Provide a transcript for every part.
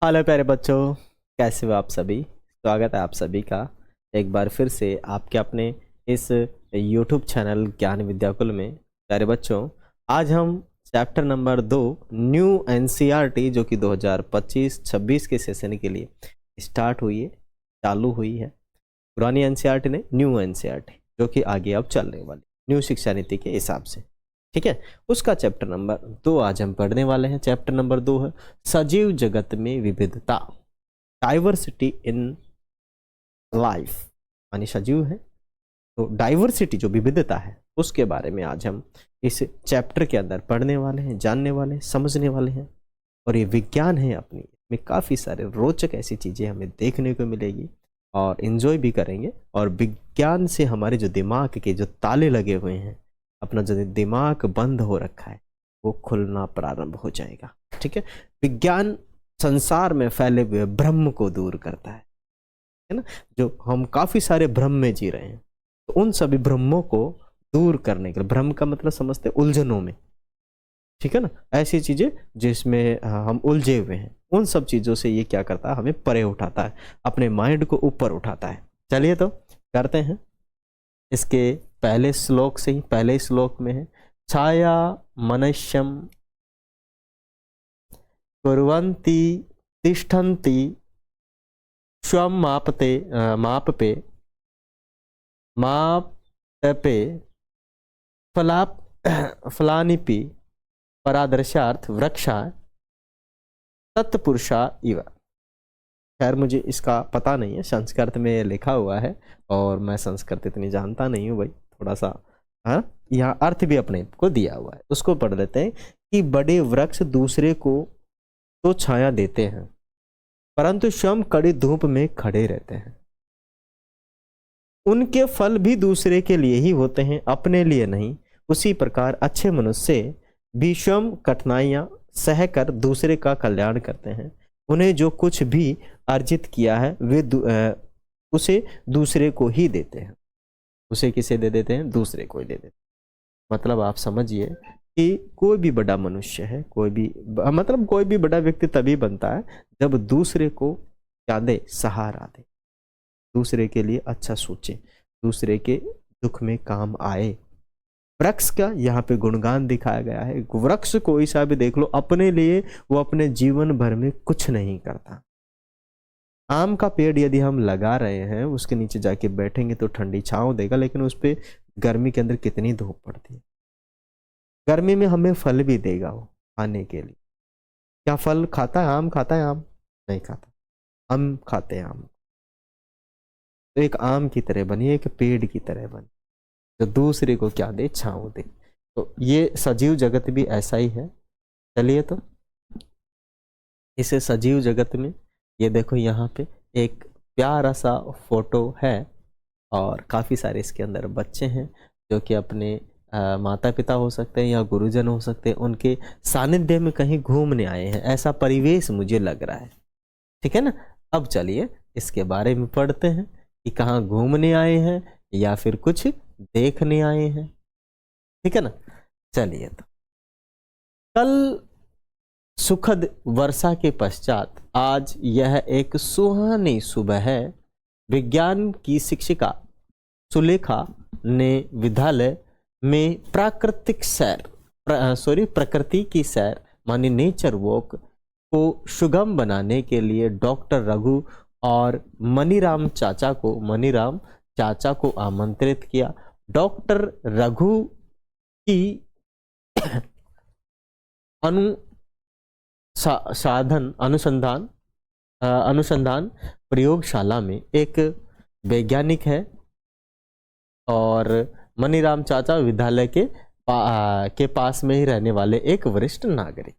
Hello प्यारे बच्चों, कैसे हो आप सभी। स्वागत है आप सभी का एक बार फिर से आपके अपने इस YouTube चैनल ज्ञान विद्याकुल में। प्यारे बच्चों, आज हम चैप्टर नंबर 2 न्यू NCERT जो कि 2025-26 के सेशन के लिए स्टार्ट हुई है, चालू हुई है। पुरानी NCERT ने न्यू NCERT जो कि आगे अब चलने वाली न्यू शिक्षा नीति के हिसाब से, ठीक है, उसका चैप्टर नंबर 2 आज हम पढ़ने वाले हैं। चैप्टर नंबर 2 है सजीव जगत में विविधता, डाइवर्सिटी इन लाइफ। यानी सजीव है तो डाइवर्सिटी जो विविधता है उसके बारे में आज हम इस चैप्टर के अंदर पढ़ने वाले हैं, जानने वाले हैं, समझने वाले हैं। और ये विज्ञान है अपनी, इसमें काफ़ी सारे रोचक ऐसी चीज़ें हमें देखने को मिलेगी और इन्जॉय भी करेंगे। और विज्ञान से हमारे जो दिमाग के जो ताले लगे हुए हैं, अपना जो दिमाग बंद हो रखा है वो खुलना प्रारंभ हो जाएगा। ठीक है, विज्ञान संसार में फैले हुए भ्रम को दूर करता है ना। जो हम काफी सारे भ्रम में जी रहे हैं, तो उन सभी भ्रमों को दूर करने के लिए, भ्रम का मतलब समझते हैं उलझनों में, ठीक है ना, ऐसी चीजें जिसमें हम उलझे हुए हैं, उन सब चीजों से ये क्या करता है, हमें परे उठाता है, अपने माइंड को ऊपर उठाता है। चलिए तो करते हैं। इसके पहले श्लोक से ही, पहले श्लोक में है छाया मनुष्यम कुर्वन्ति तिष्ठन्ति स्वम मापते मापपे मापपे फलाप फलानिपि परादर्शार्थ वृक्षा तत्पुरुषा इव। खैर मुझे इसका पता नहीं है, संस्कृत में लिखा हुआ है और मैं संस्कृत इतनी जानता नहीं हूँ भाई, थोड़ा सा हाँ, यहाँ अर्थ भी अपने को दिया हुआ है, उसको पढ़ लेते हैं कि बड़े वृक्ष दूसरे को तो छाया देते हैं परंतु स्वयं कड़ी धूप में खड़े रहते हैं। उनके फल भी दूसरे के लिए ही होते हैं, अपने लिए नहीं। उसी प्रकार अच्छे मनुष्य भी स्वयं कठिनाइयां सहकर दूसरे का कल्याण करते हैं। उन्हें जो कुछ भी अर्जित किया है वे उसे दूसरे को ही देते हैं। उसे किसे दे देते हैं? दूसरे को ही दे देते हैं। मतलब आप समझिए कि कोई भी बड़ा मनुष्य है, कोई भी मतलब कोई भी बड़ा व्यक्ति तभी बनता है जब दूसरे को क्या दे? सहारा दे, दूसरे के लिए अच्छा सोचे, दूसरे के दुख में काम आए। वृक्ष का यहाँ पे गुणगान दिखाया गया है। वृक्ष कोई सा भी देख लो, अपने लिए वो अपने जीवन भर में कुछ नहीं करता। आम का पेड़ यदि हम लगा रहे हैं, उसके नीचे जाके बैठेंगे तो ठंडी छांव देगा, लेकिन उस पे गर्मी के अंदर कितनी धूप पड़ती है। गर्मी में हमें फल भी देगा वो खाने के लिए। क्या फल खाता है? आम खाता है? आम नहीं खाता, हम खाते हैं आम। तो एक आम की तरह बनिए, एक पेड़ की तरह बनिए जो दूसरे को क्या दे? छांव दे। तो ये सजीव जगत भी ऐसा ही है। चलिए तो इसे सजीव जगत में ये देखो, यहाँ पे एक प्यारा सा फोटो है और काफ़ी सारे इसके अंदर बच्चे हैं जो कि अपने माता पिता हो सकते हैं या गुरुजन हो सकते हैं, उनके सानिध्य में कहीं घूमने आए हैं, ऐसा परिवेश मुझे लग रहा है। ठीक है ना। अब चलिए इसके बारे में पढ़ते हैं कि कहाँ घूमने आए हैं या फिर कुछ देखने आए हैं। ठीक है ना। चलिए तो कल सुखद वर्षा के पश्चात आज यह एक सुहानी सुबह है। विज्ञान की शिक्षिका सुलेखा ने विद्यालय में प्रकृति की सैर मानी नेचर वॉक को सुगम बनाने के लिए डॉक्टर रघु और मनीराम चाचा को आमंत्रित किया। डॉक्टर रघु की अनुसंधान प्रयोगशाला में एक वैज्ञानिक है और मनीराम चाचा विद्यालय के पास में ही रहने वाले एक वरिष्ठ नागरिक।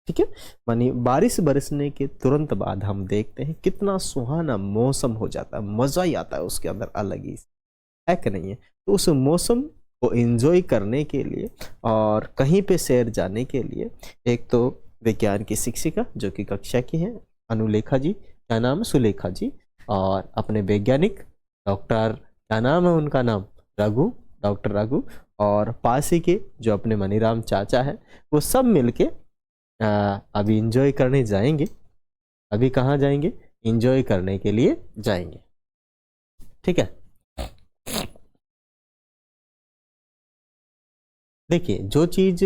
ठीक है। मानी बारिश बरसने के तुरंत बाद हम देखते हैं कितना सुहाना मौसम हो जाता है, मजा ही आता है उसके अंदर अलग ही, है कि नहीं है। तो उस मौसम को एंजॉय करने के लिए और कहीं पे सैर जाने के लिए एक तो विज्ञान की शिक्षिका जो कि कक्षा की है, अनुलेखा जी, क्या नाम है? सुलेखा जी, और अपने वैज्ञानिक डॉक्टर, क्या नाम है उनका नाम? रघु, डॉक्टर रघु, और पास ही के जो अपने मनीराम चाचा है, वो सब मिलके अभी इंजॉय करने जाएंगे अभी कहाँ जाएंगे? एंजॉय करने के लिए जाएंगे। ठीक है। देखिए, जो चीज़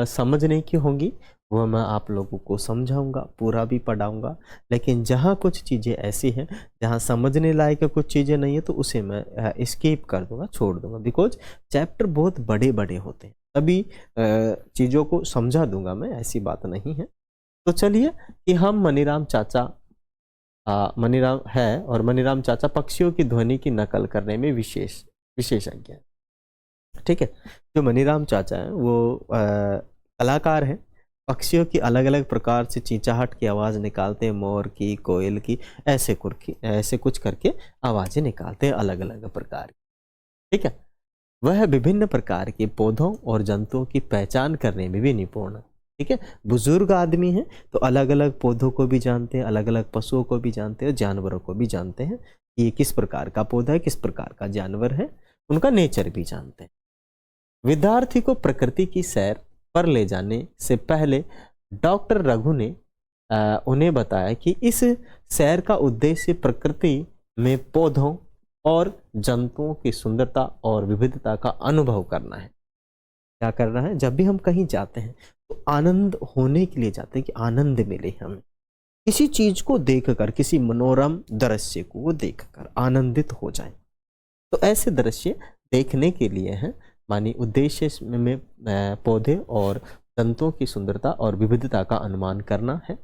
समझने की होगी वो मैं आप लोगों को समझाऊंगा, पूरा भी पढ़ाऊंगा। लेकिन जहाँ कुछ चीज़ें ऐसी हैं जहाँ समझने लायक कुछ चीज़ें नहीं है तो उसे मैं स्किप कर दूंगा, छोड़ दूंगा। बिकॉज चैप्टर बहुत बड़े बड़े होते हैं, तभी चीज़ों को समझा दूंगा मैं, ऐसी बात नहीं है। तो चलिए कि हम मनीराम चाचा मनीराम है, और मनीराम चाचा पक्षियों की ध्वनि की नकल करने में विशेषज्ञ है। ठीक है। जो मनीराम चाचा हैं वो कलाकार हैं, पक्षियों की अलग अलग प्रकार से चींचाहट की आवाज़ निकालते हैं, मोर की, कोयल की, ऐसे कुछ करके आवाज़ें निकालते हैं अलग अलग प्रकार की। ठीक है। वह विभिन्न प्रकार के पौधों और जंतुओं की पहचान करने में भी निपुण है। ठीक है। बुजुर्ग आदमी हैं तो अलग अलग पौधों को भी जानते हैं, अलग अलग पशुओं को भी जानते हैं, जानवरों को भी जानते हैं कि ये किस प्रकार का पौधा है, किस प्रकार का जानवर है, उनका नेचर भी जानते हैं। विद्यार्थी को प्रकृति की सैर पर ले जाने से पहले डॉक्टर रघु ने उन्हें बताया कि इस सैर का उद्देश्य प्रकृति में पौधों और जंतुओं की सुंदरता और विविधता का अनुभव करना है। क्या करना है? जब भी हम कहीं जाते हैं तो आनंद होने के लिए जाते हैं कि आनंद मिले हमें, किसी चीज को देखकर, किसी मनोरम दृश्य को देखकर आनंदित हो जाए। तो ऐसे दृश्य देखने के लिए हैं, मानी उद्देश्य में पौधे और जंतुओं की सुंदरता और विविधता का अनुमान करना है।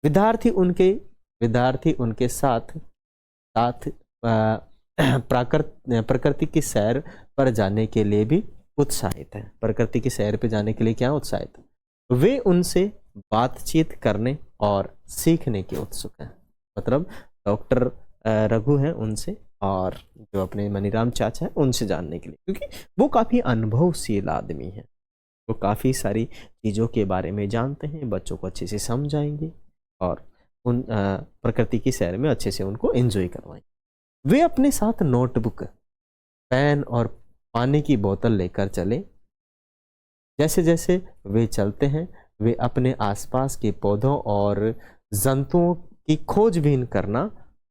विद्यार्थी उनके साथ साथ प्रकृति की सैर पर जाने के लिए भी उत्साहित है। प्रकृति की सैर पर जाने के लिए क्या उत्साहित है? वे उनसे बातचीत करने और सीखने के उत्सुक हैं। मतलब डॉक्टर रघु हैं उनसे, और जो अपने मनीराम चाचा हैं उनसे जानने के लिए, क्योंकि वो काफ़ी अनुभवशील आदमी हैं। वो काफ़ी सारी चीज़ों के बारे में जानते हैं, बच्चों को अच्छे से समझाएंगे और उन प्रकृति की सैर में अच्छे से उनको एंजॉय करवाएंगे। वे अपने साथ नोटबुक, पेन और पानी की बोतल लेकर चले। जैसे जैसे वे चलते हैं वे अपने आसपास के पौधों और जंतुओं की खोजबीन करना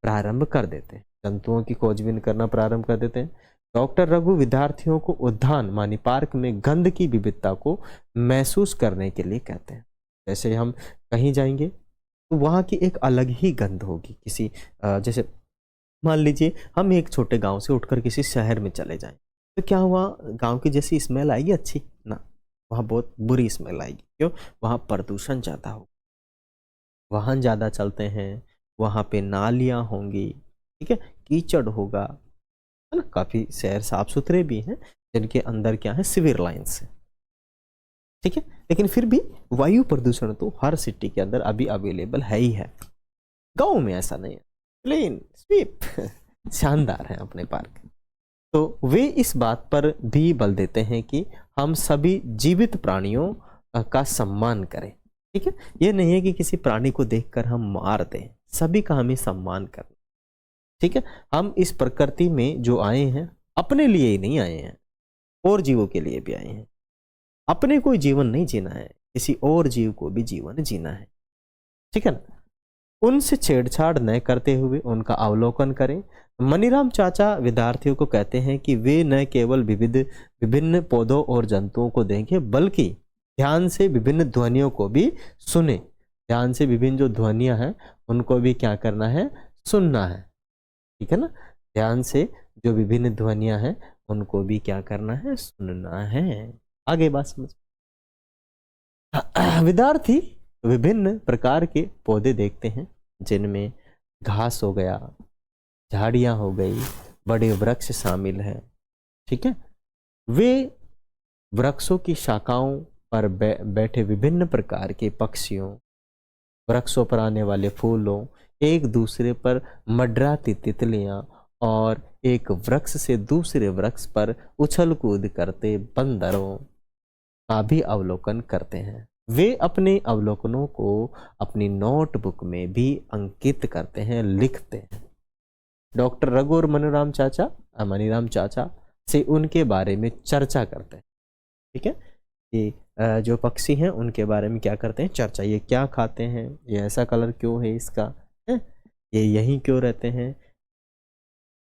प्रारंभ कर देते हैं। डॉक्टर रघु विद्यार्थियों को उद्यान मानी पार्क में गंध की विविधता को महसूस करने के लिए कहते हैं। जैसे हम कहीं जाएंगे तो वहाँ की एक अलग ही गंध होगी। किसी जैसे मान लीजिए हम एक छोटे गांव से उठकर किसी शहर में चले जाएं, तो क्या वहाँ गांव की जैसी स्मेल आएगी? अच्छी ना, वहाँ बहुत बुरी स्मेल आएगी। क्यों? वहाँ प्रदूषण ज़्यादा हो, वाहन ज़्यादा चलते हैं, वहाँ पे नालियाँ होंगी, ठीक है, कीचड़ होगा, है ना। काफ़ी शहर साफ सुथरे भी हैं जिनके अंदर क्या है, सीवर लाइन्स है, ठीक है। लेकिन फिर भी वायु प्रदूषण तो हर सिटी के अंदर अभी अवेलेबल है ही है। गाँव में ऐसा नहीं है, क्लीन स्वीप शानदार है अपने पार्क। तो वे इस बात पर भी बल देते हैं कि हम सभी जीवित प्राणियों का सम्मान करें। ठीक है। ये नहीं है कि किसी प्राणी को देखकर हम मार दें, सभी का हमें सम्मान करना। ठीक है। हम इस प्रकृति में जो आए हैं अपने लिए ही नहीं आए हैं, और जीवों के लिए भी आए हैं। अपने कोई जीवन नहीं जीना है, किसी और जीव को भी जीवन जीना है। ठीक है ना। उनसे छेड़छाड़ न करते हुए उनका अवलोकन करें। मनीराम चाचा विद्यार्थियों को कहते हैं कि वे न केवल विभिन्न पौधों और जंतुओं को देखें, बल्कि ध्यान से विभिन्न ध्वनियों को भी सुने। ध्यान से विभिन्न जो ध्वनियां हैं उनको भी क्या करना है, सुनना है। ठीक है ना। ध्यान से जो विभिन्न ध्वनियां हैं उनको भी क्या करना है, सुनना है। आगे बात समझ। विद्यार्थी विभिन्न प्रकार के पौधे देखते हैं जिनमें घास हो गया, झाड़ियां हो गई, बड़े वृक्ष शामिल हैं। ठीक है। वे वृक्षों की शाखाओं पर बैठे विभिन्न प्रकार के पक्षियों, वृक्षों पर आने वाले फूलों, एक दूसरे पर मंडराती तितलियां और एक वृक्ष से दूसरे वृक्ष पर उछल कूद करते बंदरों का भी अवलोकन करते हैं। वे अपने अवलोकनों को अपनी नोटबुक में भी अंकित करते हैं, लिखते हैं। डॉक्टर रघु और मनीराम चाचा से उनके बारे में चर्चा करते हैं। ठीक है। कि जो पक्षी हैं उनके बारे में क्या करते हैं, चर्चा। ये क्या खाते हैं, ये ऐसा कलर क्यों है इसका, है? ये यहीं क्यों रहते हैं,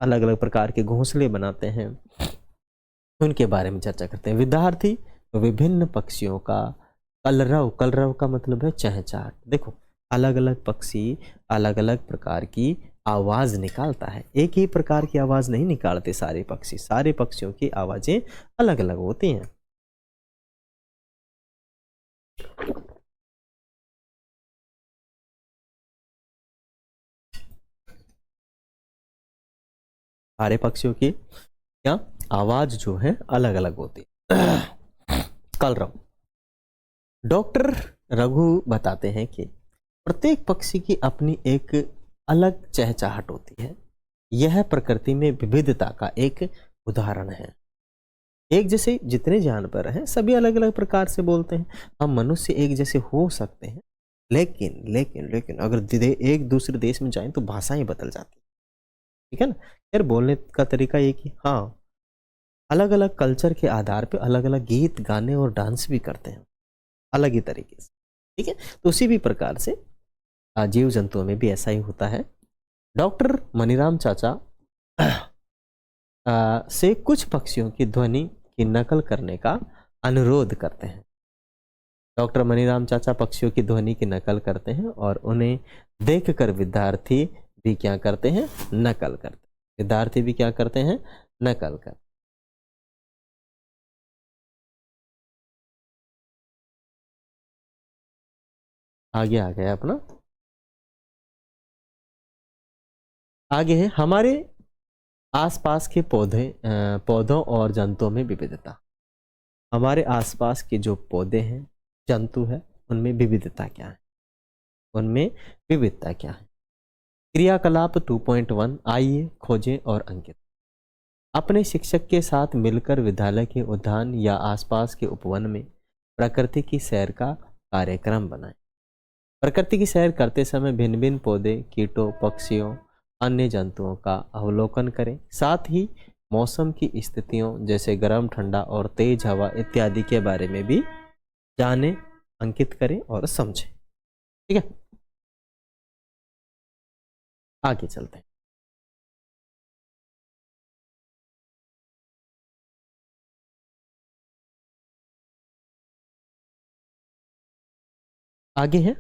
अलग अलग प्रकार के घोंसले बनाते हैं, उनके बारे में चर्चा करते हैं। विद्यार्थी विभिन्न पक्षियों का कलरव, कलरव का मतलब है चहचहाट। देखो अलग अलग पक्षी अलग अलग प्रकार की आवाज निकालता है, एक ही प्रकार की आवाज नहीं निकालते सारे पक्षी, सारे पक्षियों की आवाजें अलग अलग होती हैं। सारे पक्षियों की क्या आवाज जो है अलग अलग होती है। कलरव। डॉक्टर रघु बताते हैं कि प्रत्येक पक्षी की अपनी एक अलग चहचहाट होती है, यह प्रकृति में विविधता का एक उदाहरण है। एक जैसे जितने जानवर हैं सभी अलग अलग प्रकार से बोलते हैं। हम मनुष्य एक जैसे हो सकते हैं, लेकिन लेकिन लेकिन अगर एक दूसरे देश में जाएं तो भाषाएं बदल जाती है, ठीक है ना। यार बोलने का तरीका एक ही, हाँ अलग अलग कल्चर के आधार पे अलग अलग गीत गाने और डांस भी करते हैं अलग ही तरीके से, ठीक है। तो उसी भी प्रकार से जीव जंतुओं में भी ऐसा ही होता है। डॉक्टर मनीराम चाचा से कुछ पक्षियों की ध्वनि की नकल करने का अनुरोध करते हैं। डॉक्टर मनीराम चाचा पक्षियों की ध्वनि की नकल करते हैं और उन्हें देखकर विद्यार्थी भी क्या करते हैं, नकल करते हैं। विद्यार्थी भी क्या करते हैं, नकल करते हैं। आगे आ गया अपना, आगे है हमारे आसपास के पौधों और जंतुओं में विविधता। हमारे आसपास के जो पौधे हैं, जंतु है, उनमें विविधता क्या है, उनमें विविधता क्या है। क्रियाकलाप 2.1 आइए खोजें और अंकित। अपने शिक्षक के साथ मिलकर विद्यालय के उद्यान या आसपास के उपवन में प्रकृति की सैर का कार्यक्रम बनाएं। प्रकृति की सैर करते समय भिन्न भिन्न पौधे, कीटों, पक्षियों, अन्य जंतुओं का अवलोकन करें। साथ ही मौसम की स्थितियों जैसे गर्म, ठंडा और तेज हवा इत्यादि के बारे में भी जानें, अंकित करें और समझें, ठीक है। आगे चलते हैं। आगे है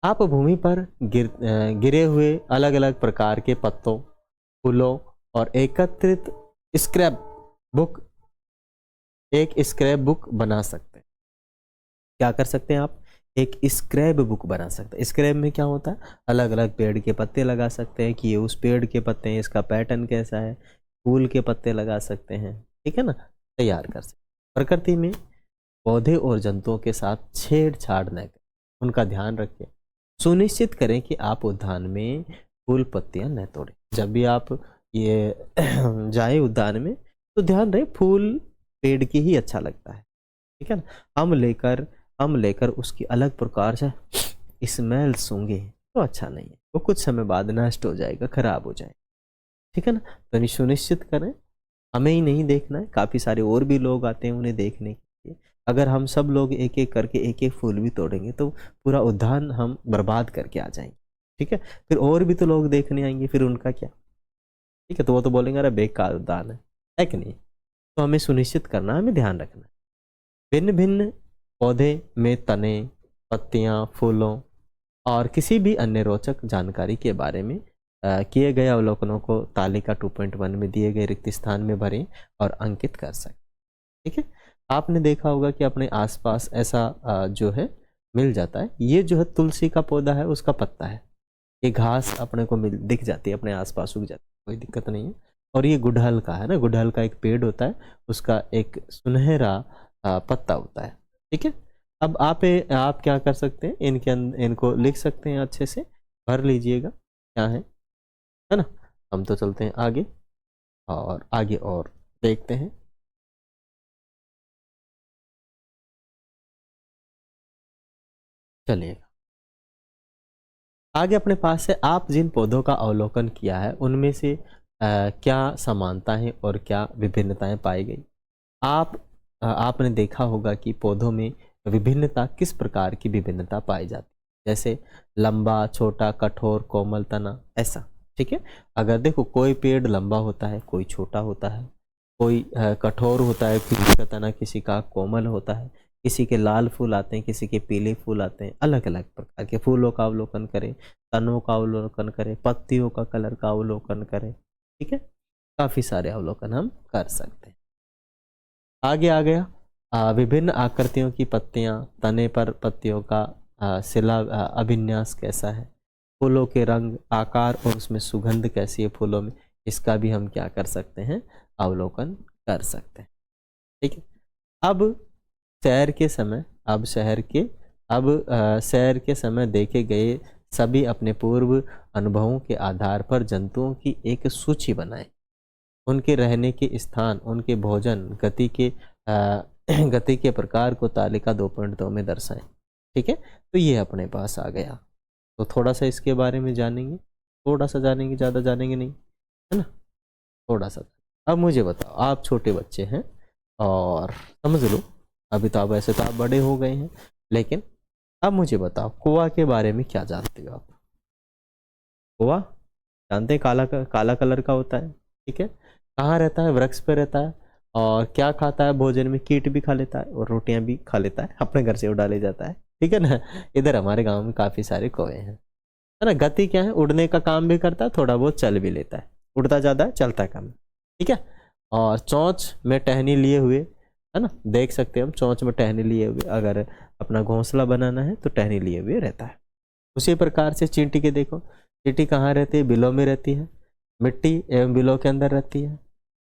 आप भूमि पर गिरे हुए अलग अलग प्रकार के पत्तों, फूलों और एकत्रित स्क्रैप बुक एक स्क्रैप बुक बना सकते हैं। क्या कर सकते हैं आप, एक स्क्रैप बुक बना सकते हैं। स्क्रैप में क्या होता है, अलग अलग पेड़ के पत्ते लगा सकते हैं कि ये उस पेड़ के पत्ते हैं, इसका पैटर्न कैसा है, फूल के पत्ते लगा सकते हैं, ठीक है ना, तैयार कर सकते हैं। प्रकृति में पौधे और जंतुओं के साथ छेड़छाड़ न करें, उनका ध्यान रखें। सुनिश्चित करें कि आप उद्यान में फूल पत्तियां न तोड़ें। जब भी आप ये जाए उद्यान में तो ध्यान रहे फूल पेड़ की ही अच्छा लगता है, ठीक है ना। हम लेकर उसकी अलग प्रकार से स्मेल सूंघे तो अच्छा नहीं है, वो कुछ समय बाद नष्ट हो जाएगा, खराब हो जाएगा, ठीक है ना। तो सुनिश्चित करें, हमें ही नहीं देखना है, काफी सारे और भी लोग आते हैं उन्हें देखने के लिए। अगर हम सब लोग एक एक करके एक एक फूल भी तोड़ेंगे तो पूरा उद्यान हम बर्बाद करके आ जाएंगे, ठीक है। फिर और भी तो लोग देखने आएंगे, फिर उनका क्या, ठीक है। तो वो तो बोलेंगे अरे बेकार उद्यान है कि नहीं। तो हमें सुनिश्चित करना, हमें ध्यान रखना है। भिन्न भिन्न पौधे में तने, पत्तियां, फूलों और किसी भी अन्य रोचक जानकारी के बारे में किए गए अवलोकनों को तालिका 2.1 में दिए गए रिक्त स्थान में भरें और अंकित कर सकें, ठीक है। आपने देखा होगा कि अपने आसपास ऐसा जो है मिल जाता है। ये जो है तुलसी का पौधा है, उसका पत्ता है, ये घास अपने को दिख जाती है, अपने आसपास उग जाती है, कोई दिक्कत नहीं है। और ये गुड़हल का है ना, गुड़हल का एक पेड़ होता है, उसका एक सुनहरा पत्ता होता है, ठीक है। अब आप क्या कर सकते हैं, इनको लिख सकते हैं, अच्छे से भर लीजिएगा क्या है ना। हम तो चलते हैं आगे और आगे और देखते हैं। चलिएगा आगे, अपने पास से आप जिन पौधों का अवलोकन किया है उनमें से क्या समानताएं और क्या विभिन्नताएं पाई गई। आपने देखा होगा कि पौधों में विभिन्नता किस प्रकार की विभिन्नता पाई जाती है, जैसे लंबा, छोटा, कठोर, कोमल तना, ऐसा। ठीक है, अगर देखो कोई पेड़ लंबा होता है, कोई छोटा होता है, कोई कठोर होता है, किसी का तना किसी का कोमल होता है, किसी के लाल फूल आते हैं, किसी के पीले फूल आते हैं, अलग अलग प्रकार के फूलों का अवलोकन करें, तनों का अवलोकन करें, पत्तियों का कलर का अवलोकन करें। ठीक है, काफी सारे अवलोकन हम कर सकते हैं। आगे आ गया विभिन्न आकृतियों की पत्तियां, तने पर पत्तियों का शिला अभिन्यास कैसा है, फूलों के रंग, आकार और उसमें सुगंध कैसी है फूलों में, इसका भी हम क्या कर सकते हैं, अवलोकन कर सकते हैं। ठीक है, अब सैर के समय सैर के समय देखे गए सभी अपने पूर्व अनुभवों के आधार पर जंतुओं की एक सूची बनाएं। उनके रहने के स्थान, उनके भोजन, गति के प्रकार को तालिका 2.2 में दर्शाएं। ठीक है, तो ये अपने पास आ गया। तो थोड़ा सा इसके बारे में जानेंगे, थोड़ा सा जानेंगे, ज़्यादा जानेंगे नहीं, है ना, थोड़ा सा। अब मुझे बताओ, आप छोटे बच्चे हैं और समझ लो, अभी तो आप वैसे तो आप बड़े हो गए हैं, लेकिन अब मुझे बताओ कौवा के बारे में क्या जानते हो आप। कौवा जानते हैं, काला कलर का होता है। ठीक है, कहाँ रहता है, वृक्ष पे रहता है, और क्या खाता है भोजन में, कीट भी खा लेता है और रोटियां भी खा लेता है, अपने घर से उड़ा ले जाता है। ठीक है ना, इधर हमारे गांव में काफी सारे कौवे हैं, है ना। गति क्या है, उड़ने का काम भी करता है, थोड़ा बहुत चल भी लेता है, उड़ता ज्यादा है, चलता कम। ठीक है, और चोंच में टहनी लिए हुए, है ना, देख सकते हैं हम, चोंच में टहनी लिए हुए, अगर अपना घोंसला बनाना है तो टहनी लिए हुए रहता है। उसी प्रकार से चींटी के देखो, चींटी कहाँ रहती है, बिलों में रहती है, मिट्टी एवं बिलों के अंदर रहती है,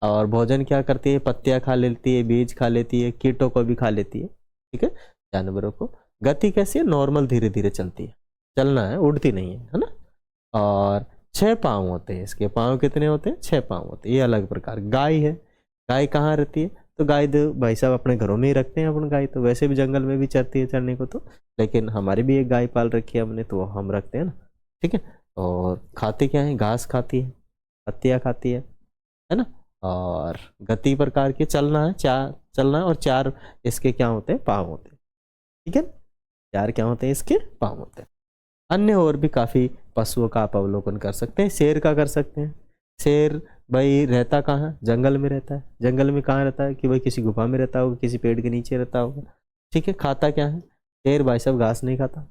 और भोजन क्या करती है, पत्तियां खा लेती है, बीज खा लेती है, कीटों को भी खा लेती है। ठीक है, जानवरों को गति कैसी है, नॉर्मल, धीरे धीरे चलती है, चलना है, उड़ती नहीं है ना। और 6 पाँव होते हैं, इसके पाँव कितने होते हैं, 6 पाँव होते हैं, ये अलग प्रकार। गाय है, गाय कहाँ रहती है, तो गाय तो भाई साहब अपने घरों में ही रखते हैं अपन, गाय तो वैसे भी जंगल में भी चरती है चरने को, तो लेकिन हमारी भी एक गाय पाल रखी है हमने, तो हम रखते हैं ना। ठीक है, और खाती क्या है, घास खाती है, पत्तियाँ खाती है ना। और गति प्रकार की, चलना है, चलना है, और 4 इसके क्या होते हैं, पाँव होते हैं। ठीक है, 4 क्या होते हैं, इसके पाँव होते हैं। अन्य और भी काफी पशुओं का आप अवलोकन कर सकते हैं। शेर का कर सकते हैं। शेर भाई रहता कहाँ है, जंगल में रहता है। जंगल में कहाँ रहता है, कि भाई किसी गुफा में रहता होगा, किसी पेड़ के नीचे रहता होगा। ठीक है, खाता क्या है, शेर भाई साहब घास नहीं खाता,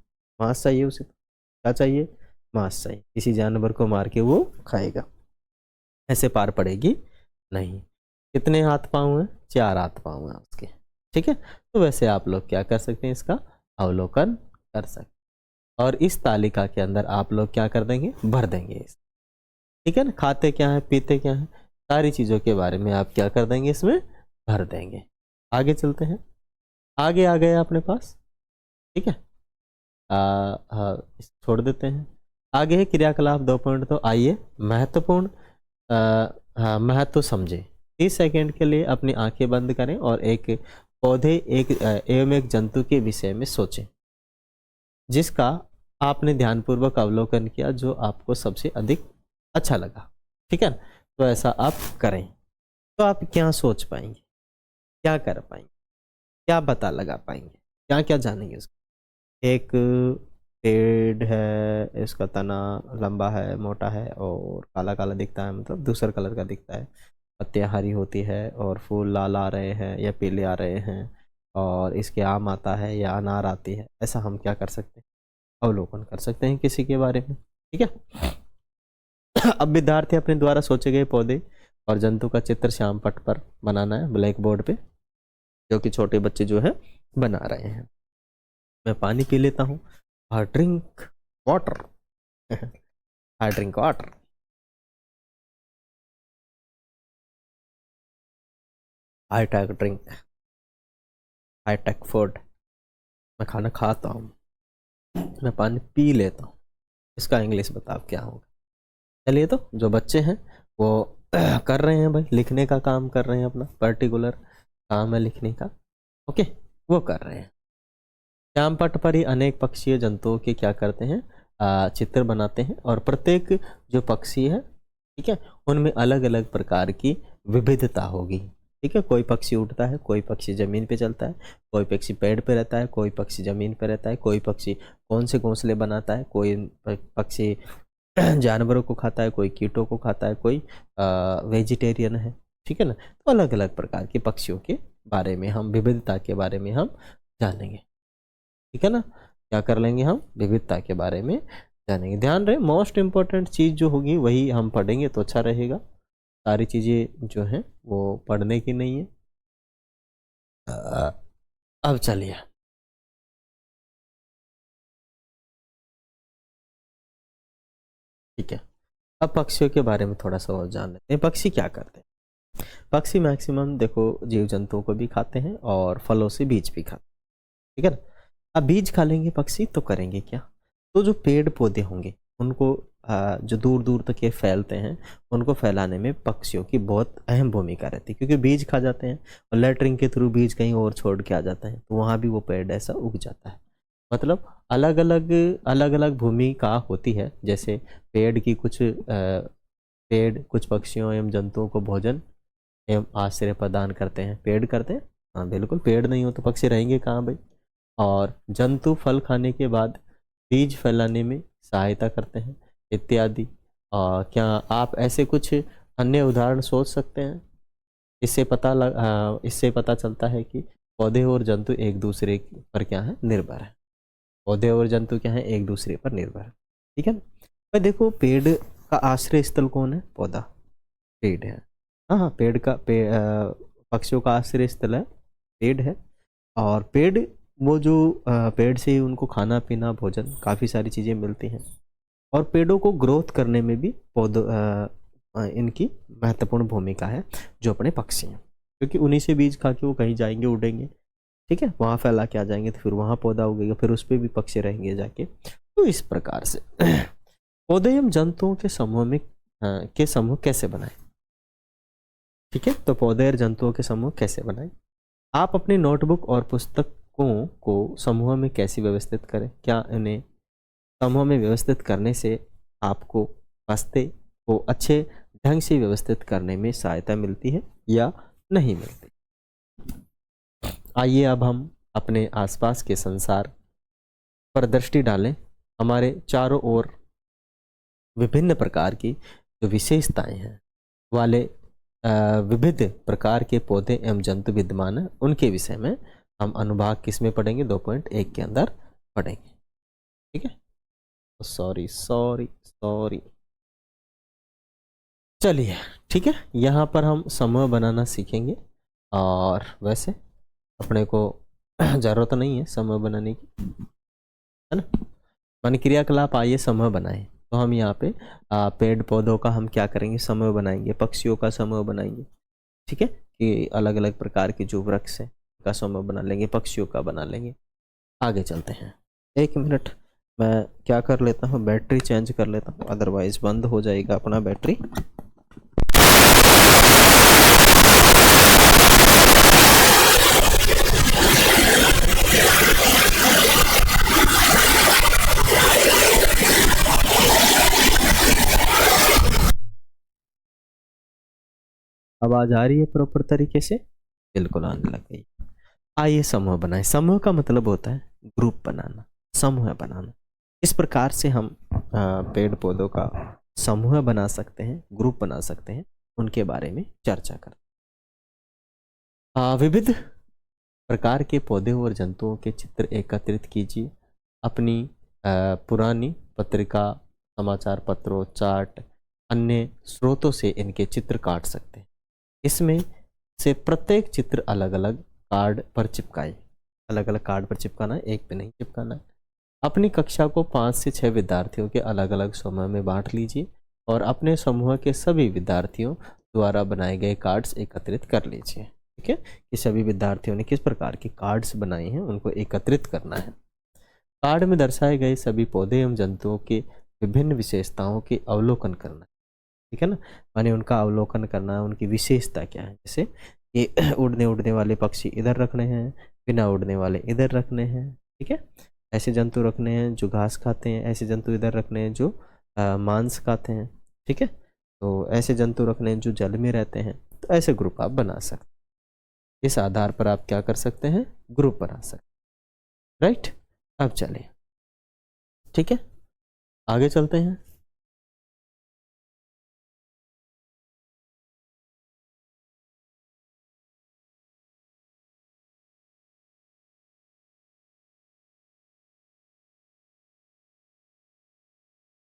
मांस चाहिए उसे, क्या चाहिए, मांस चाहिए, किसी जानवर को मार के वो खाएगा, ऐसे पार पड़ेगी नहीं। कितने हाथ पाँव हैं, 4 हाथ पाँव हैं उसके। ठीक है, तो वैसे आप लोग क्या कर सकते हैं, इसका अवलोकन कर सकते हैं, और इस तालिका के अंदर आप लोग क्या कर देंगे, भर देंगे इस। ठीक है ना, खाते क्या है, पीते क्या है, सारी चीज़ों के बारे में आप क्या कर देंगे, इसमें भर देंगे। आगे चलते हैं, आगे आ गए अपने पास। ठीक है, छोड़ देते हैं। आगे है क्रियाकलाप 2.2। आइए महत्वपूर्ण हाँ, महत्व समझे। 30 सेकेंड के लिए अपनी आंखें बंद करें और एक पौधे एवं एक जंतु के विषय में सोचें जिसका आपने ध्यानपूर्वक अवलोकन किया, जो आपको सबसे अधिक अच्छा लगा। ठीक है, तो ऐसा आप करें, तो आप क्या सोच पाएंगे, क्या कर पाएंगे, क्या पता लगा पाएंगे, क्या क्या जानेंगे उसको। एक पेड़ है, इसका तना लंबा है, मोटा है और काला काला दिखता है, मतलब दूसरा कलर का दिखता है। पत्तियाँ हरी होती है और फूल लाल आ रहे हैं या पीले आ रहे हैं, और इसके आम आता है या अनार आती है। ऐसा हम क्या कर सकते हैं, अवलोकन कर सकते हैं किसी के बारे में। ठीक है, अब विद्यार्थी अपने द्वारा सोचे गए पौधे और जंतु का चित्र श्याम पट पर बनाना है, ब्लैक बोर्ड पे, जो कि छोटे बच्चे जो है बना रहे हैं। मैं पानी पी लेता हूँ। I drink water. I drink water. I take drink. I take food. मैं खाना खाता हूँ, मैं पानी पी लेता हूँ। इसका इंग्लिश बताओ क्या होगा। चलिए, तो जो बच्चे हैं वो कर रहे हैं भाई, लिखने का काम कर रहे हैं, अपना पर्टिकुलर काम है लिखने का। ओके, वो कर रहे हैं। श्याम पट पर ही अनेक पक्षी जंतुओं के क्या करते हैं, चित्र बनाते हैं, और प्रत्येक जो पक्षी है, ठीक है, उनमें अलग अलग प्रकार की विविधता होगी। ठीक है, कोई पक्षी उड़ता है, कोई पक्षी जमीन पे चलता है, कोई पक्षी पेड़ पे रहता है, कोई पक्षी जमीन पे रहता है, कोई पक्षी कौन से घोंसले बनाता है, कोई पक्षी जानवरों को खाता है, कोई कीटों को खाता है, कोई वेजिटेरियन है। ठीक है ना, तो अलग अलग प्रकार के पक्षियों के बारे में हम, विविधता के बारे में हम जानेंगे। ठीक है ना, क्या कर लेंगे हम, विविधता के बारे में जानेंगे। ध्यान रहे, मोस्ट इम्पोर्टेंट चीज़ जो होगी वही हम पढ़ेंगे तो अच्छा रहेगा। सारी चीज़ें जो हैं वो पढ़ने की नहीं है। अब चलिए, ठीक है, अब पक्षियों के बारे में थोड़ा सा और जान लेते हैं। पक्षी क्या करते हैं? पक्षी मैक्सिमम देखो जीव जंतुओं को भी खाते हैं और फलों से बीज भी खाते हैं। ठीक है ना, अब बीज खा लेंगे पक्षी तो करेंगे क्या? तो जो पेड़ पौधे होंगे उनको जो दूर दूर तक ये फैलते हैं, उनको फैलाने में पक्षियों की बहुत अहम भूमिका रहती है, क्योंकि बीज खा जाते हैं और लेटरिंग के थ्रू बीज कहीं और छोड़ के आ जाता है, तो वहाँ भी वो पेड़ ऐसा उग जाता है। मतलब अलग अलग भूमिका होती है। जैसे पेड़ की पेड़ कुछ पक्षियों एवं जंतुओं को भोजन एवं आश्रय प्रदान करते हैं। पेड़ करते हैं, हाँ बिल्कुल, पेड़ नहीं हो तो पक्षी रहेंगे कहाँ भाई। और जंतु फल खाने के बाद बीज फैलाने में सहायता करते हैं इत्यादि। क्या आप ऐसे कुछ अन्य उदाहरण सोच सकते हैं? इससे पता चलता है कि पौधे और जंतु एक दूसरे पर क्या है, निर्भर है। पौधे और जंतु क्या है, एक दूसरे पर निर्भर है। ठीक है ना, भाई देखो पेड़ का आश्रय स्थल कौन है? पौधा, पेड़ है। हाँ हाँ, पक्षियों का आश्रय स्थल है पेड़ है। और पेड़ वो जो पेड़ से ही उनको खाना पीना भोजन काफ़ी सारी चीज़ें मिलती हैं। और पेड़ों को ग्रोथ करने में भी पौधों इनकी महत्वपूर्ण भूमिका है, जो अपने पक्षी हैं, क्योंकि उन्हीं से बीज खा के वो कहीं जाएंगे, उड़ेंगे। ठीक है, वहाँ फैला के आ जाएंगे, तो फिर वहाँ पौधा उगेगा, फिर उस पर भी पक्षी रहेंगे जाके। तो इस प्रकार से पौधे एवं जंतुओं के समूह कैसे बनाए? ठीक है, तो पौधे और जंतुओं के समूह कैसे बनाए? आप अपनी नोटबुक और पुस्तकों को समूह में कैसे व्यवस्थित करें? क्या इन्हें समूह में व्यवस्थित करने से आपको बस्ते को अच्छे ढंग से व्यवस्थित करने में सहायता मिलती है या नहीं मिलती? आइए अब हम अपने आसपास के संसार पर दृष्टि डालें। हमारे चारों ओर विभिन्न प्रकार की जो विशेषताएं हैं वाले विविध प्रकार के पौधे एवं जंतु विद्यमान हैं, उनके विषय में हम अनुभाग किस में पढ़ेंगे? 2.1 के अंदर पढ़ेंगे। ठीक है, सॉरी सॉरी सॉरी, चलिए ठीक है, यहाँ पर हम समूह बनाना सीखेंगे। और वैसे अपने को ज़रूरत नहीं है समूह बनाने की, है ना। मन क्रियाकलाप, आइए समूह बनाएं। तो हम यहाँ पे पेड़ पौधों का हम क्या करेंगे? समूह बनाएंगे, पक्षियों का समूह बनाएंगे। ठीक है, कि अलग अलग प्रकार के जो वृक्ष है का समूह बना लेंगे, पक्षियों का बना लेंगे। आगे चलते हैं। 1 मिनट, मैं क्या कर लेता हूँ, बैटरी चेंज कर लेता हूँ, अदरवाइज बंद हो जाएगा अपना बैटरी। आवाज आ रही है प्रॉपर तरीके से? बिल्कुल आने लग गई। आइए समूह बनाएं। समूह का मतलब होता है ग्रुप बनाना, समूह बनाना। इस प्रकार से हम पेड़ पौधों का समूह बना सकते हैं, ग्रुप बना सकते हैं, उनके बारे में चर्चा कर। विविध प्रकार के पौधे और जंतुओं के चित्र एकत्रित कीजिए। अपनी पुरानी पत्रिका, समाचार पत्रों, चार्ट, अन्य स्रोतों से इनके चित्र काट सकते हैं। इसमें से प्रत्येक चित्र अलग अलग कार्ड पर चिपकाए। अलग अलग कार्ड पर चिपकाना है, एक पे नहीं चिपकाना है। अपनी कक्षा को 5 से 6 विद्यार्थियों के अलग अलग समूह में बांट लीजिए और अपने समूह के सभी विद्यार्थियों द्वारा बनाए गए कार्ड्स एकत्रित कर लीजिए। ठीक है, कि सभी विद्यार्थियों ने किस प्रकार के कार्ड्स बनाए हैं, उनको एकत्रित करना है। कार्ड में दर्शाए गए सभी पौधे एवं जंतुओं के विभिन्न विशेषताओं के अवलोकन करना है। ठीक है ना, माने उनका अवलोकन करना है, उनकी विशेषता क्या है। जैसे ये उड़ने वाले पक्षी इधर रखने हैं, बिना उड़ने वाले इधर रखने हैं। ठीक है, ऐसे जंतु रखने हैं जो घास खाते हैं, ऐसे जंतु इधर रखने हैं जो मांस खाते हैं। ठीक है, तो ऐसे जंतु रखने हैं जो जल में रहते हैं। तो ऐसे ग्रुप आप बना सकते हैं। इस आधार पर आप क्या कर सकते हैं, ग्रुप बना सकते हैं। राइट, अब चलिए, ठीक है, आगे चलते हैं।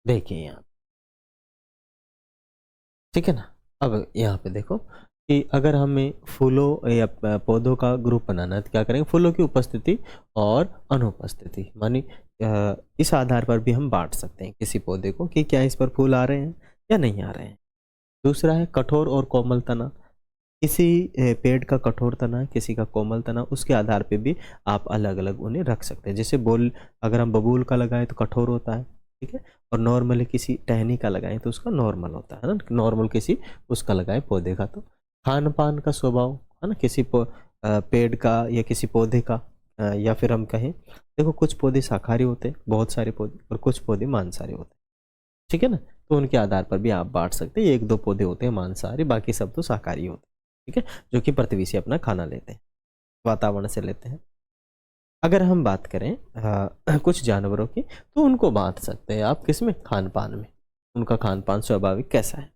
देखिए यहाँ, ठीक है ना। अब यहाँ पे देखो कि अगर हमें फूलों या पौधों का ग्रुप बनाना है तो क्या करेंगे, फूलों की उपस्थिति और अनुपस्थिति, मानी इस आधार पर भी हम बांट सकते हैं किसी पौधे को कि क्या इस पर फूल आ रहे हैं या नहीं आ रहे हैं। दूसरा है कठोर और कोमल तना, किसी पेड़ का कठोर तना, किसी का कोमल तना, उसके आधार पे भी आप अलग अलग उन्हें रख सकते हैं। जैसे बोल, अगर हम बबूल का लगाएं तो कठोर होता है, ठीक है, और नॉर्मली किसी टहनी का लगाएं तो उसका नॉर्मल होता है ना, नॉर्मल किसी उसका लगाएं पौधे का। तो खान पान का स्वभाव है ना, किसी पेड़ का या किसी पौधे का, या फिर हम कहें, देखो कुछ पौधे शाकाहारी होते हैं, बहुत सारे पौधे, और कुछ पौधे मांसाहारी होते हैं, ठीक है ना। तो उनके आधार पर भी आप बांट सकते हैं। एक दो पौधे होते हैं मांसाहारी, बाकी सब तो शाकाहारी होते हैं, ठीक है, जो कि पृथ्वी से अपना खाना लेते हैं, वातावरण से लेते हैं। अगर हम बात करें कुछ जानवरों की, तो उनको बांट सकते हैं आप किसमें, खान पान में, उनका खान पान स्वाभाविक कैसा है,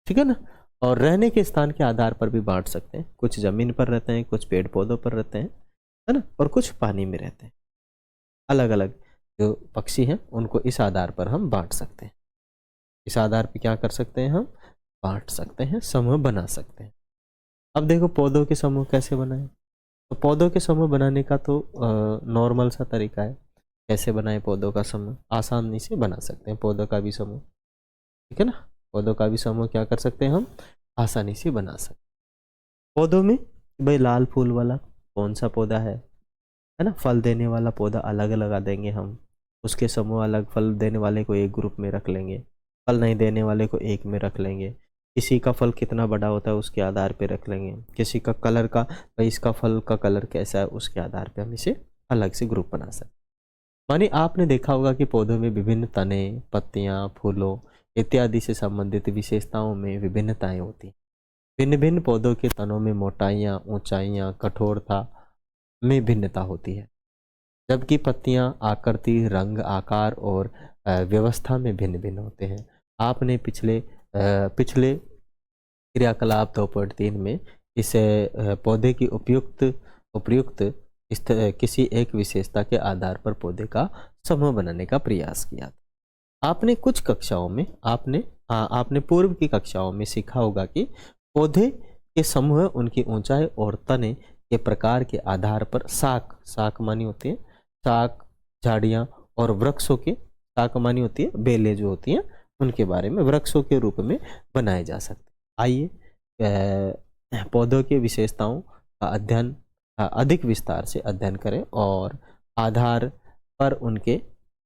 ठीक है ना। और रहने के स्थान के आधार पर भी बांट सकते हैं, कुछ जमीन पर रहते हैं, कुछ पेड़ पौधों पर रहते हैं, है ना, और कुछ पानी में रहते हैं। अलग अलग जो पक्षी हैं उनको इस आधार पर हम बांट सकते हैं। इस आधार पर क्या कर सकते हैं, हम बांट सकते हैं, समूह बना सकते हैं। अब देखो पौधों के समूह कैसे बनाएं। तो पौधों के समूह बनाने का तो नॉर्मल सा तरीका है। कैसे बनाएं पौधों का समूह, आसानी से बना सकते हैं पौधों का भी समूह, ठीक है ना। पौधों का भी समूह क्या कर सकते हैं, हम आसानी से बना सकते हैं। पौधों में भाई लाल फूल वाला कौन सा पौधा है ना, फल देने वाला पौधा अलग लगा देंगे हम, उसके समूह अलग, फल देने वाले को एक ग्रुप में रख लेंगे, फल नहीं देने वाले को एक में रख लेंगे। किसी का फल कितना बड़ा होता है उसके आधार पे रख लेंगे, किसी का कलर का, भाई इसका फल का कलर कैसा है उसके आधार पे हम इसे अलग से ग्रुप बना सकते हैं। मानी आपने देखा होगा कि पौधों में विभिन्न तने, पत्तियां, फूलों इत्यादि से संबंधित विशेषताओं में विभिन्नताएं होती हैं। भिन्न भिन्न पौधों के तनों में मोटाइयाँ, ऊंचाइयाँ, कठोरता में भिन्नता होती है, जबकि पत्तियां आकृति, रंग, आकार और व्यवस्था में भिन्न भिन्न होते हैं। आपने पिछले क्रियाकलाप 2.3 में इस पौधे की उपयुक्त उपयुक्त किसी एक विशेषता के आधार पर पौधे का समूह बनाने का प्रयास किया। आपने कुछ कक्षाओं में आपने पूर्व की कक्षाओं में सीखा होगा कि पौधे के समूह उनकी ऊंचाई और तने के प्रकार के आधार पर शाख शाख मानी होती है, शाख, झाड़ियाँ, और वृक्षों के, शाख मानी होती है बेलें जो होती हैं, उनके बारे में वृक्षों के रूप में बनाए जा सकते हैं। आइए पौधों की विशेषताओं का अध्ययन अधिक विस्तार से अध्ययन करें और आधार पर उनके